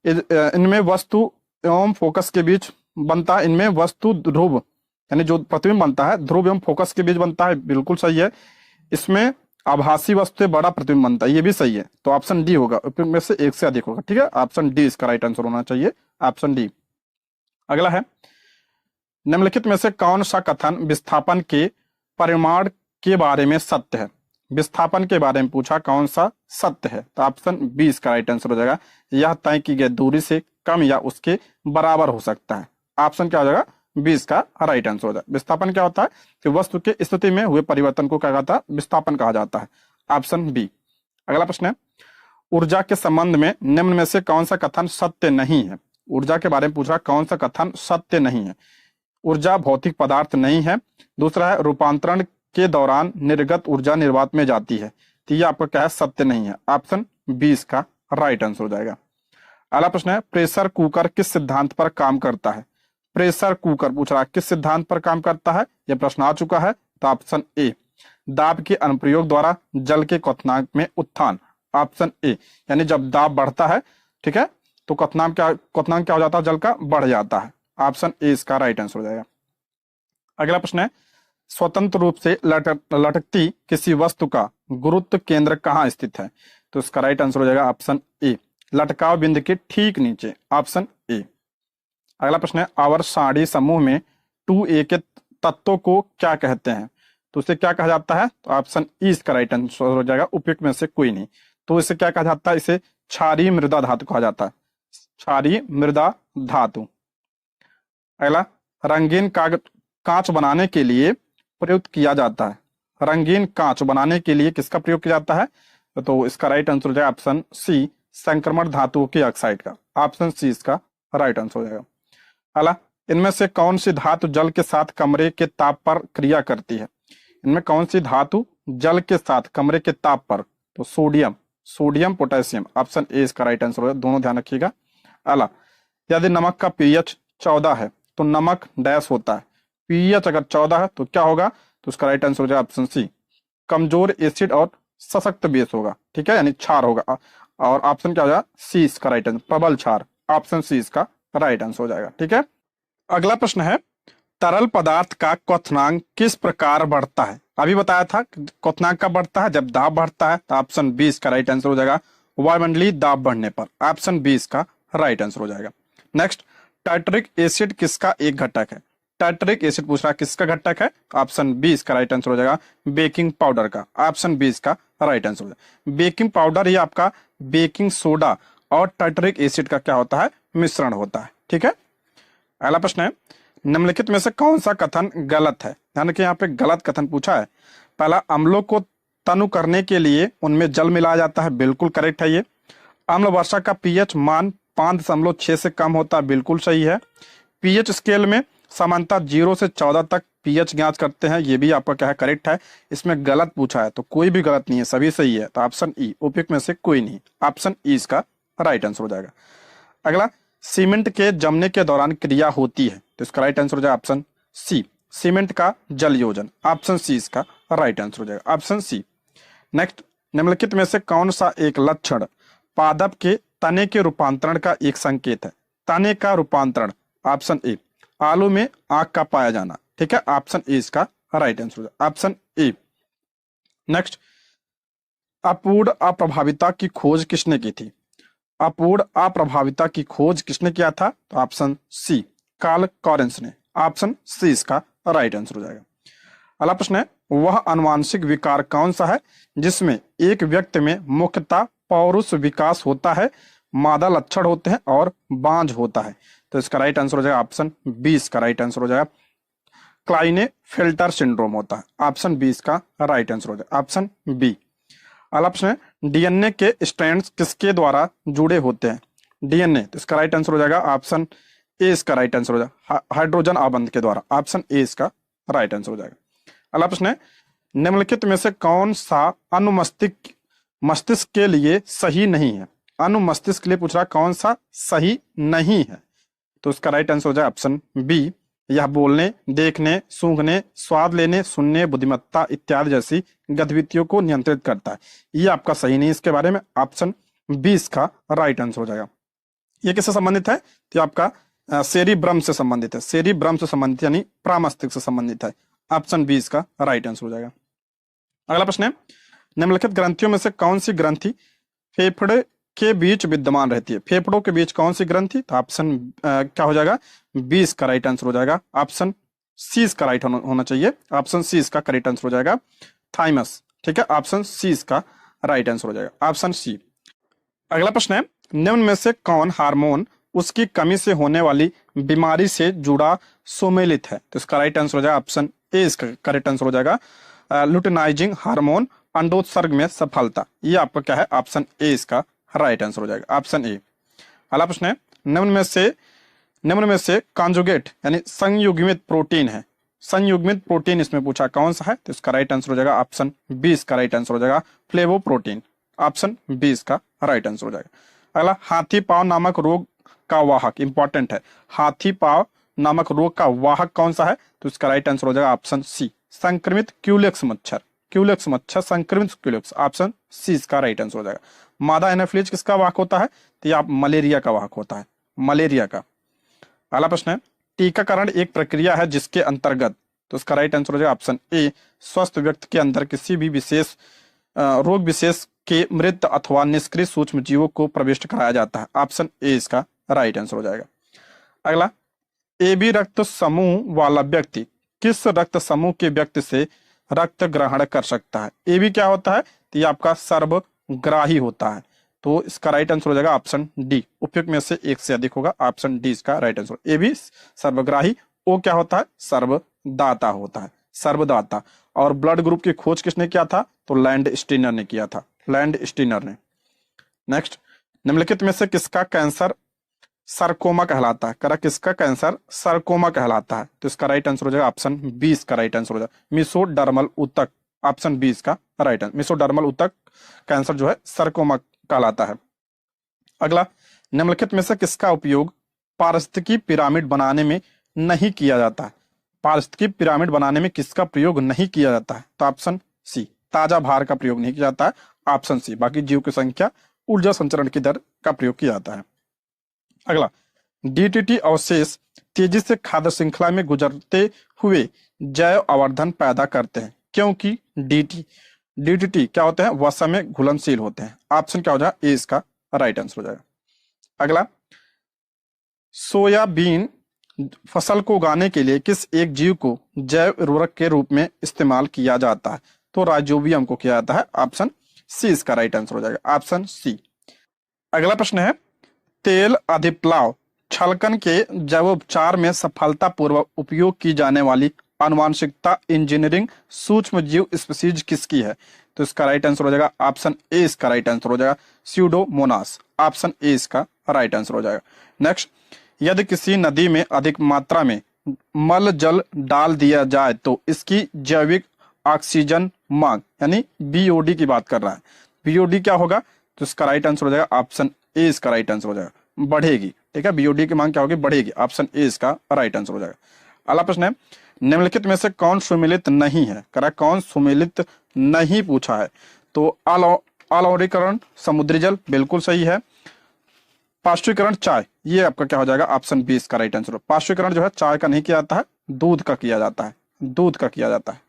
इनमें वस्तु एवं फोकस के बीच बनता है, इनमें वस्तु ध्रुव यानी जो प्रतिबिंब बनता है ध्रुव एवं फोकस के बीच बनता है, बिल्कुल सही है। इसमें आभासी वस्तु से बड़ा प्रतिबिंब बनता है, ये भी सही है। तो ऑप्शन डी होगा, में से एक से अधिक होगा। ठीक है, ऑप्शन डी इसका राइट आंसर होना चाहिए, ऑप्शन डी। अगला है, निम्नलिखित में से कौन सा कथन विस्थापन के परिमाण के बारे में सत्य है? विस्थापन के बारे में पूछा, कौन सा सत्य है? तो ऑप्शन 20 का राइट आंसर हो जाएगा, यह तय की गई दूरी से कम या उसके बराबर हो सकता है। ऑप्शन क्या हो जाएगा, 20 का राइट आंसर हो जाएगा। विस्थापन क्या होता है कि वस्तु के स्थिति में हुए परिवर्तन को क्या कहता है? विस्थापन कहा जाता है। Option B. अगला प्रश्न है, ऊर्जा के संबंध में निम्न में से कौन सा कथन सत्य नहीं है? ऊर्जा के बारे में पूछा, कौन सा कथन सत्य नहीं है? ऊर्जा भौतिक पदार्थ नहीं है। दूसरा है, रूपांतरण के दौरान निर्गत ऊर्जा निर्वात में जाती है, तो ये आपका क्या है? सत्य नहीं है। ऑप्शन 20 का राइट आंसर हो जाएगा। अगला प्रश्न है, प्रेशर कुकर किस सिद्धांत पर काम करता है? प्रेशर कुकर पूछ रहा है किस सिद्धांत पर काम करता है, यह प्रश्न आ चुका है। तो ऑप्शन ए, दाब के अनुप्रयोग द्वारा जल के क्वथनांक में उत्थान। ऑप्शन ए, यानी जब दाब बढ़ता है, ठीक है, तो क्वथनांक क्या हो जाता है? जल का बढ़ जाता है। ऑप्शन ए इसका राइट आंसर हो जाएगा। अगला प्रश्न है, स्वतंत्र रूप से लटकती किसी वस्तु का गुरुत्व केंद्र कहाँ स्थित है? तो इसका राइट आंसर हो जाएगा ऑप्शन ए, लटकाव बिंदु के ठीक नीचे। Option A. अगला प्रश्न है, आवर्त सारणी समूह में 2a के तत्वों को क्या कहते हैं? तो उसे क्या कहा जाता है? तो ऑप्शन ई इसका राइट आंसर हो जाएगा, उपयुक्त में से कोई नहीं। तो इसे क्या कहा जाता है? इसे क्षारीय मृदा धातु कहा जाता है, क्षारीय मृदा धातु। अगला, रंगीन कांच बनाने के लिए प्रयुक्त किया जाता है। रंगीन कांच बनाने के लिए किसका प्रयोग किया जाता है? तो इसका राइट आंसर हो जाएगा ऑप्शन सी, संक्रमण धातुओं के ऑक्साइड का। ऑप्शन सी इसका राइट आंसर हो जाएगा। अगला, इनमें से कौन सी धातु जल के साथ कमरे के ताप पर क्रिया करती है? इनमें कौन सी धातु जल के साथ कमरे के ताप पर? तो सोडियम पोटेशियम। ऑप्शन ए इसका राइट आंसर होगा, दोनों ध्यान रखिएगा। अगला, यदि नमक का पीएच 14 है तो नमक डैश होता है। पीएच अगर 14 है तो क्या होगा? तो उसका राइट आंसर हो जाएगा ऑप्शन सी, कमजोर एसिड और सशक्त बेस होगा। ठीक है, यानी क्षार होगा। और ऑप्शन क्या हो जाएगा? सी इसका राइट आंसर, प्रबल क्षार। ऑप्शन सी इसका राइट आंसर हो जाएगा। ठीक है, अगला प्रश्न है, तरल पदार्थ का क्वथनांक किस प्रकार बढ़ता है? अभी बताया था क्वथनांक का बढ़ता है जब दाब बढ़ता है। तो ऑप्शन 20 का राइट आंसर हो जाएगा, वायुमंडलीय दाब बढ़ने पर। ऑप्शन 20 का राइट आंसर हो जाएगा। नेक्स्ट, टार्टरिक एसिड किसका एक घटक है? टार्टरिक एसिड पूछ रहा है किसका घटक है? ऑप्शन 20 का राइट आंसर हो जाएगा, बेकिंग पाउडर का। ऑप्शन 20 का राइट आंसर हो जाएगा। बेकिंग पाउडर ये आपका बेकिंग सोडा और टार्टरिक एसिड का क्या होता है? मिश्रण होता है। ठीक है, अगला प्रश्न है, निम्नलिखित में से कौन सा कथन गलत है? ध्यान रखिए, यहाँ पे गलत कथन पूछा है। पहला, अम्लों को तनु करने के लिए उनमें जल मिलाया जाता है। बिल्कुल करेक्ट है ये। अम्ल वर्षा का पीएच मान 5.6 से कम होता है। बिल्कुल सही है। पीएच स्केल में सामान्यतः 0 से 14 तक पीएच ज्ञात करते हैं। ये भी आपका क्या है? करेक्ट है। इसमें गलत पूछा है तो कोई भी गलत नहीं है, सभी सही है। तो ऑप्शन ई, उपयुक्त में से कोई नहीं। ऑप्शन ई इसका राइट आंसर हो जाएगा। अगला, सीमेंट के जमने के दौरान क्रिया होती है। तो इसका राइट आंसर हो जाएगा ऑप्शन सी, सीमेंट का जल योजन। ऑप्शन सी इसका राइट आंसर हो जाएगा, ऑप्शन सी। नेक्स्ट, निम्नलिखित में से कौन सा एक लक्षण पादप के तने के रूपांतरण का एक संकेत है? तने का रूपांतरण, ऑप्शन ए आलू में आग का पाया जाना। ठीक है, ऑप्शन ए इसका राइट आंसर हो जाएगा, ऑप्शन ए। नेक्स्ट, अपूर्ण अप्रभाविता की खोज किसने की थी? अपूर्ण अप्रभाविता की खोज किसने किया था? तो ऑप्शन सी कार्ल कॉरेंस ने, ऑप्शन सी इसका राइट आंसर हो जाएगा। अगला प्रश्न है, वह अनुवांशिक विकार कौन सा है जिसमें एक व्यक्ति में मुख्यतः पौरुष विकास होता है, मादा लक्षण होते हैं और बांझ होता है? तो इसका राइट आंसर हो जाएगा ऑप्शन बी इसका राइट आंसर हो जाएगा, क्लाइने फिल्टर सिंड्रोम होता है। ऑप्शन बी इसका राइट आंसर हो जाएगा, ऑप्शन बी। अगला प्रश्न है, डीएनए के स्ट्रैंड्स किसके द्वारा जुड़े होते हैं? डीएनए, तो इसका राइट आंसर हो जाएगा ऑप्शन ए इसका राइट आंसर हो जाएगा, हाइड्रोजन आबंध के द्वारा। ऑप्शन ए इसका राइट आंसर हो जाएगा। अगला प्रश्न है, निम्नलिखित में से कौन सा अनुमस्तिष्क मस्तिष्क के लिए सही नहीं है? अनुमस्तिष्क के लिए पूछ रहा कौन सा सही नहीं है? तो इसका राइट आंसर हो जाएगा ऑप्शन बी, यह बोलने, देखने, सूंघने, स्वाद लेने, सुनने, बुद्धिमत्ता इत्यादि जैसी गतिविधियों को नियंत्रित करता है। ये आपका सही नहीं, इसके बारे में ऑप्शन बी इसका राइट आंसर हो जाएगा। ये किससे संबंधित है? तो आपका सेरिब्रम से संबंधित है, सेरिब्रम से संबंधित यानी प्रामस्तिष्क से संबंधित है। ऑप्शन बी इसका राइट आंसर हो जाएगा। अगला प्रश्न है, निम्नलिखित ग्रंथियों में से कौन सी ग्रंथि फेफड़े के बीच विद्यमान रहती है? फेफड़ों के बीच कौन सी ग्रंथि? तो ऑप्शन क्या हो जाएगा? बी इसका राइट आंसर हो जाएगा, ऑप्शन सी इसका राइट होना चाहिए, ऑप्शन सी इसका करेक्ट आंसर हो जाएगा, थाइमस। ठीक है, ऑप्शन सी इसका राइट आंसर हो जाएगा, ऑप्शन सी। अगला प्रश्न है, निम्न में से कौन हार्मोन उसकी कमी से होने वाली बीमारी से जुड़ा सुमेलित है? तो इसका राइट आंसर हो जाएगा ऑप्शन ए इसका करेक्ट आंसर हो जाएगा, लुटेनाइजिंग हार्मोन अंडोत्सर्ग में सफलता। ये आपका क्या है? ऑप्शन ए इसका राइट आंसर हो जाएगा, ऑप्शन ए। अगला प्रश्न है, निम्न में से कॉन्जुगेट यानी संयुग्मित प्रोटीन है, संयुग्मित प्रोटीन इसमें पूछा कौन सा है? तो इसका राइट आंसर हो जाएगा ऑप्शन बी इसका राइट आंसर हो जाएगा, फ्लेवोप्रोटीन। ऑप्शन बी इसका राइट आंसर हो जाएगा। अगला, हाथी पांव नामक रोग का वाहक, इंपॉर्टेंट है, हाथी पांव नामक रोग का वाहक कौन सा है? तो इसका राइट आंसर हो जाएगा ऑप्शन सी, संक्रमित क्यूलेक्स मच्छर, क्यूलेक्स मच्छर, संक्रमित क्यूलेक्स। ऑप्शन सी इसका राइट आंसर हो जाएगा। मादा एनाफिलीज किसका वाहक होता है? तो ये आप मलेरिया का वाहक होता है, मलेरिया का। अगला प्रश्न है, टीकाकरण एक प्रक्रिया है जिसके अंतर्गत, तो इसका राइट आंसर हो जाएगा ऑप्शन ए, स्वस्थ व्यक्ति के अंदर किसी भी विशेष रोग विशेष के मृत अथवा निष्क्रिय सूक्ष्म जीवों को प्रविष्ट कराया जाता है। ऑप्शन ए इसका राइट आंसर हो जाएगा। अगला, ए बी रक्त समूह वाला व्यक्ति किस रक्त समूह के व्यक्ति से रक्त ग्रहण कर सकता है? ए बी क्या होता है? तो ये आपका सर्वग्राही होता है, तो इसका राइट आंसर हो जाएगा ऑप्शन डी, उपयुक्त में से एक से अधिक होगा। ऑप्शन डी इसका राइट आंसर। ए बी सर्वग्राही, ओ क्या होता है? सर्वदाता होता है, सर्वदाता। और ब्लड ग्रुप की खोज किसने किया था? तो लैंड स्टीनर ने किया था, लैंड स्टीनर ने। नेक्स्ट, निम्नलिखित में से किसका कैंसर सरकोमा कहलाता है? करा किसका कैंसर सरकोमा कहलाता है? तो इसका राइट आंसर हो जाएगा ऑप्शन बी इसका राइट आंसर हो जाएगा, मिसोडर्मल ऊतक। ऑप्शन बी इसका राइट आंसर, मिसोडर्मल ऊतक कैंसर जो है सरकोमा कहलाता है। अगला, निम्नलिखित में से किसका उपयोग पारिस्थितिकी पिरामिड बनाने में नहीं किया जाता है? पारिस्थितिकी पिरामिड बनाने में किसका प्रयोग नहीं किया जाता है? तो ऑप्शन सी, ताजा भार का प्रयोग नहीं किया जाता है। ऑप्शन सी, बाकी जीव की संख्या, ऊर्जा संचरण की दर का प्रयोग किया जाता है। अगला, डीटीटी अवशेष तेजी से खाद्य श्रृंखला में गुजरते हुए जैव आवर्धन पैदा करते हैं, क्योंकि डीटीटी क्या होते हैं? वसा में घुलनशील होते हैं। ऑप्शन क्या हो जाएगा? ए इसका राइट आंसर हो जाएगा। अगला, सोयाबीन फसल को उगाने के लिए किस एक जीव को जैव उर्वरक के रूप में इस्तेमाल किया जाता है? तो राइजोबियम को किया जाता है। ऑप्शन सी इसका राइट आंसर हो जाएगा, ऑप्शन सी। अगला प्रश्न है, तेल अधिप्लाव छलकन के जैवोपचार में सफलतापूर्वक उपयोग की जाने वाली आनुवांशिकता इंजीनियरिंग सूक्ष्म जीव स्पीसीज किसकी है? तो इसका राइट आंसर हो जाएगा ऑप्शन ए इसका राइट आंसर हो जाएगा, स्यूडोमोनास। ऑप्शन ए इसका राइट आंसर हो जाएगा। नेक्स्ट, यदि किसी नदी में अधिक मात्रा में मल जल डाल दिया जाए तो इसकी जैविक ऑक्सीजन मांग यानी बीओडी की बात कर रहा है, बीओडी क्या होगा? तो इसका राइट आंसर हो जाएगा ऑप्शन ए इसका राइट आंसर हो जाएगा, बढ़ेगी। ठीक है, बीओडी की मांग क्या होगी? बढ़ेगी। ऑप्शन ए इसका राइट आंसर हो जाएगा। अगला प्रश्न है, निम्नलिखित में से कौन सुमेलित नहीं है? करा कौन सुमेलित नहीं पूछा है? तो अलौरीकरण समुद्री जल बिल्कुल सही है। पाश्चुरीकरण चाय, ये आपका क्या हो जाएगा, ऑप्शन 20 का राइट आंसर। पाश्चुरीकरण जो है चाय का नहीं किया जाता है, दूध का किया जाता है, दूध का किया जाता है।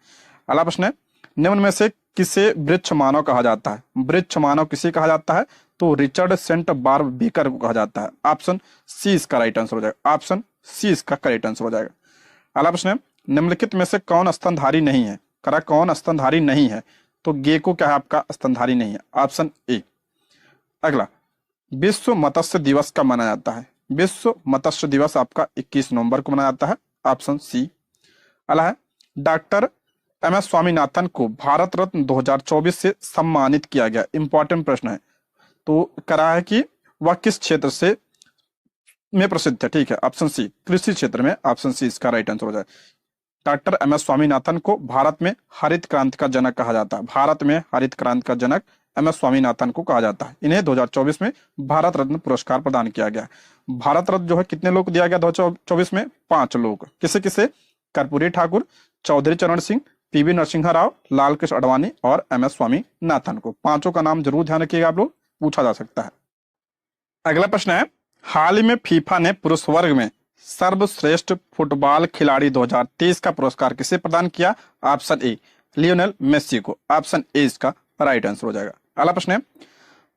अगला प्रश्न है, निम्न में से किसे वृक्ष मानव कहा जाता है? वृक्ष मानव किसे कहा जाता है? तो रिचर्ड सेंट बारबेकर को कहा जाता है। ऑप्शन सी इसका राइट आंसर हो जाएगा, ऑप्शन सी इसका करेक्ट आंसर हो जाएगा। अगला प्रश्न है, निम्नलिखित में से कौन स्तनधारी नहीं है? करा कौन स्तनधारी नहीं है? तो गेको क्या है आपका, स्तनधारी नहीं है, ऑप्शन ए। अगला, विश्व मत्स्य दिवस कब मनाया जाता है? विश्व मत्स्य दिवस आपका 21 नवंबर को मनाया जाता है, ऑप्शन सी। अगला है, डॉक्टर एम.एस. स्वामीनाथन को भारत रत्न 2024 से सम्मानित किया गया। इंपॉर्टेंट प्रश्न है, तो करा है कि वह किस क्षेत्र से में प्रसिद्ध है? ठीक है, ऑप्शन सी, कृषि क्षेत्र में, ऑप्शन सी इसका राइट आंसर हो जाए। Doctor MS. स्वामीनाथन को भारत में हरित क्रांति का जनक कहा जाता है। भारत में हरित क्रांति का जनक एम.एस. स्वामीनाथन को कहा जाता है। इन्हें 2024 में भारत रत्न पुरस्कार प्रदान किया गया। भारत रत्न जो है कितने लोग को दिया गया 2024 में? 5 लोग। किसे किसे? कर्पूरी ठाकुर, चौधरी चरण सिंह, पीवी नरसिम्हा राव, लाल कृष्ण आडवाणी और एम.एस. स्वामीनाथन को। 5 का नाम जरूर ध्यान रखिएगा, आप लोग पूछा जा सकता है। अगला प्रश्न है, हाल ही में फीफा ने पुरुष वर्ग में सर्वश्रेष्ठ फुटबॉल खिलाड़ी 2023 का पुरस्कार किसे प्रदान किया? ऑप्शन ए, लियोनेल मेस्सी को, ऑप्शन ए इसका राइट आंसर हो जाएगा। अगला प्रश्न है,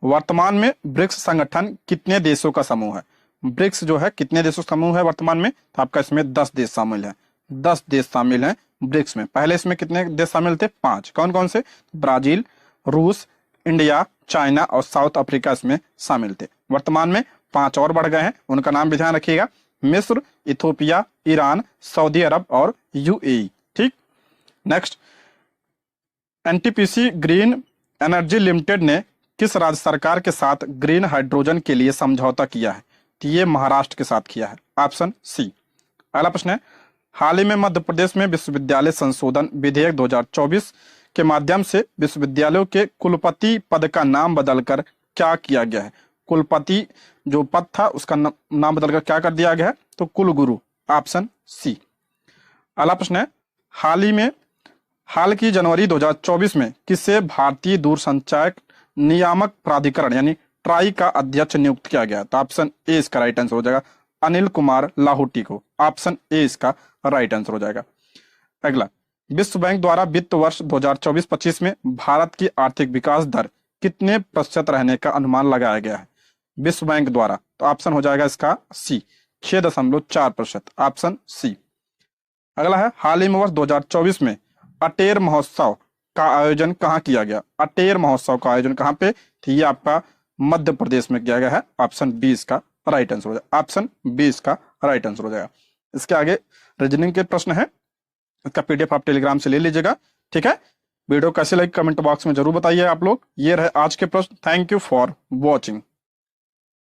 वर्तमान में ब्रिक्स संगठन कितने देशों का समूह है? ब्रिक्स जो है कितने देशों का समूह है वर्तमान में? तो आपका इसमें 10 देश शामिल है, 10 देश शामिल हैं ब्रिक्स में। पहले इसमें कितने देश शामिल थे? 5। कौन कौन से? ब्राजील, रूस, इंडिया, चाइना और साउथ अफ्रीका इसमें शामिल थे। वर्तमान में 5 और बढ़ गए हैं, उनका नाम भी ध्यान रखिएगा, मिस्र, इथोपिया, ईरान, सऊदी अरब और यूएई। ठीक, next, NTPC green energy limited ने किस राज्य सरकार के साथ ग्रीन हाइड्रोजन के लिए समझौता किया है? तो ये महाराष्ट्र के साथ किया है, ऑप्शन सी। अगला प्रश्न है, हाल ही में मध्य प्रदेश में विश्वविद्यालय संशोधन विधेयक 2024 के माध्यम से विश्वविद्यालयों के कुलपति पद का नाम बदलकर क्या किया गया है? कुलपति जो पद था उसका नाम बदलकर क्या कर दिया गया है? तो कुलगुरु, ऑप्शन सी। अगला प्रश्न है, हाल की जनवरी 2024 में किसे भारतीय दूरसंचार नियामक प्राधिकरण यानी ट्राई का अध्यक्ष नियुक्त किया गया? तो ऑप्शन ए इसका राइट आंसर हो जाएगा, अनिल कुमार लाहौटी को, ऑप्शन ए इसका राइट आंसर हो जाएगा। अगला, विश्व बैंक द्वारा वित्त वर्ष 2024-25 में भारत की आर्थिक विकास दर कितने प्रतिशत रहने का अनुमान लगाया गया है विश्व बैंक द्वारा? तो ऑप्शन हो जाएगा इसका सी, 6.4%, ऑप्शन सी। अगला है, हाल ही में वर्ष 2024 में अटेर महोत्सव का आयोजन कहाँ किया गया? अटेर महोत्सव का आयोजन कहाँ पे? तो ये आपका मध्य प्रदेश में किया गया है, ऑप्शन 20 का राइट आंसर हो जाएगा, ऑप्शन 20 का राइट आंसर हो जाएगा। इसके आगे रीजनिंग के प्रश्न है, इसका पीडीएफ आप टेलीग्राम से ले लीजिएगा। ठीक है, वीडियो कैसे लगी कमेंट बॉक्स में जरूर बताइए आप लोग। ये रहे आज के प्रश्न। Thank you for watching.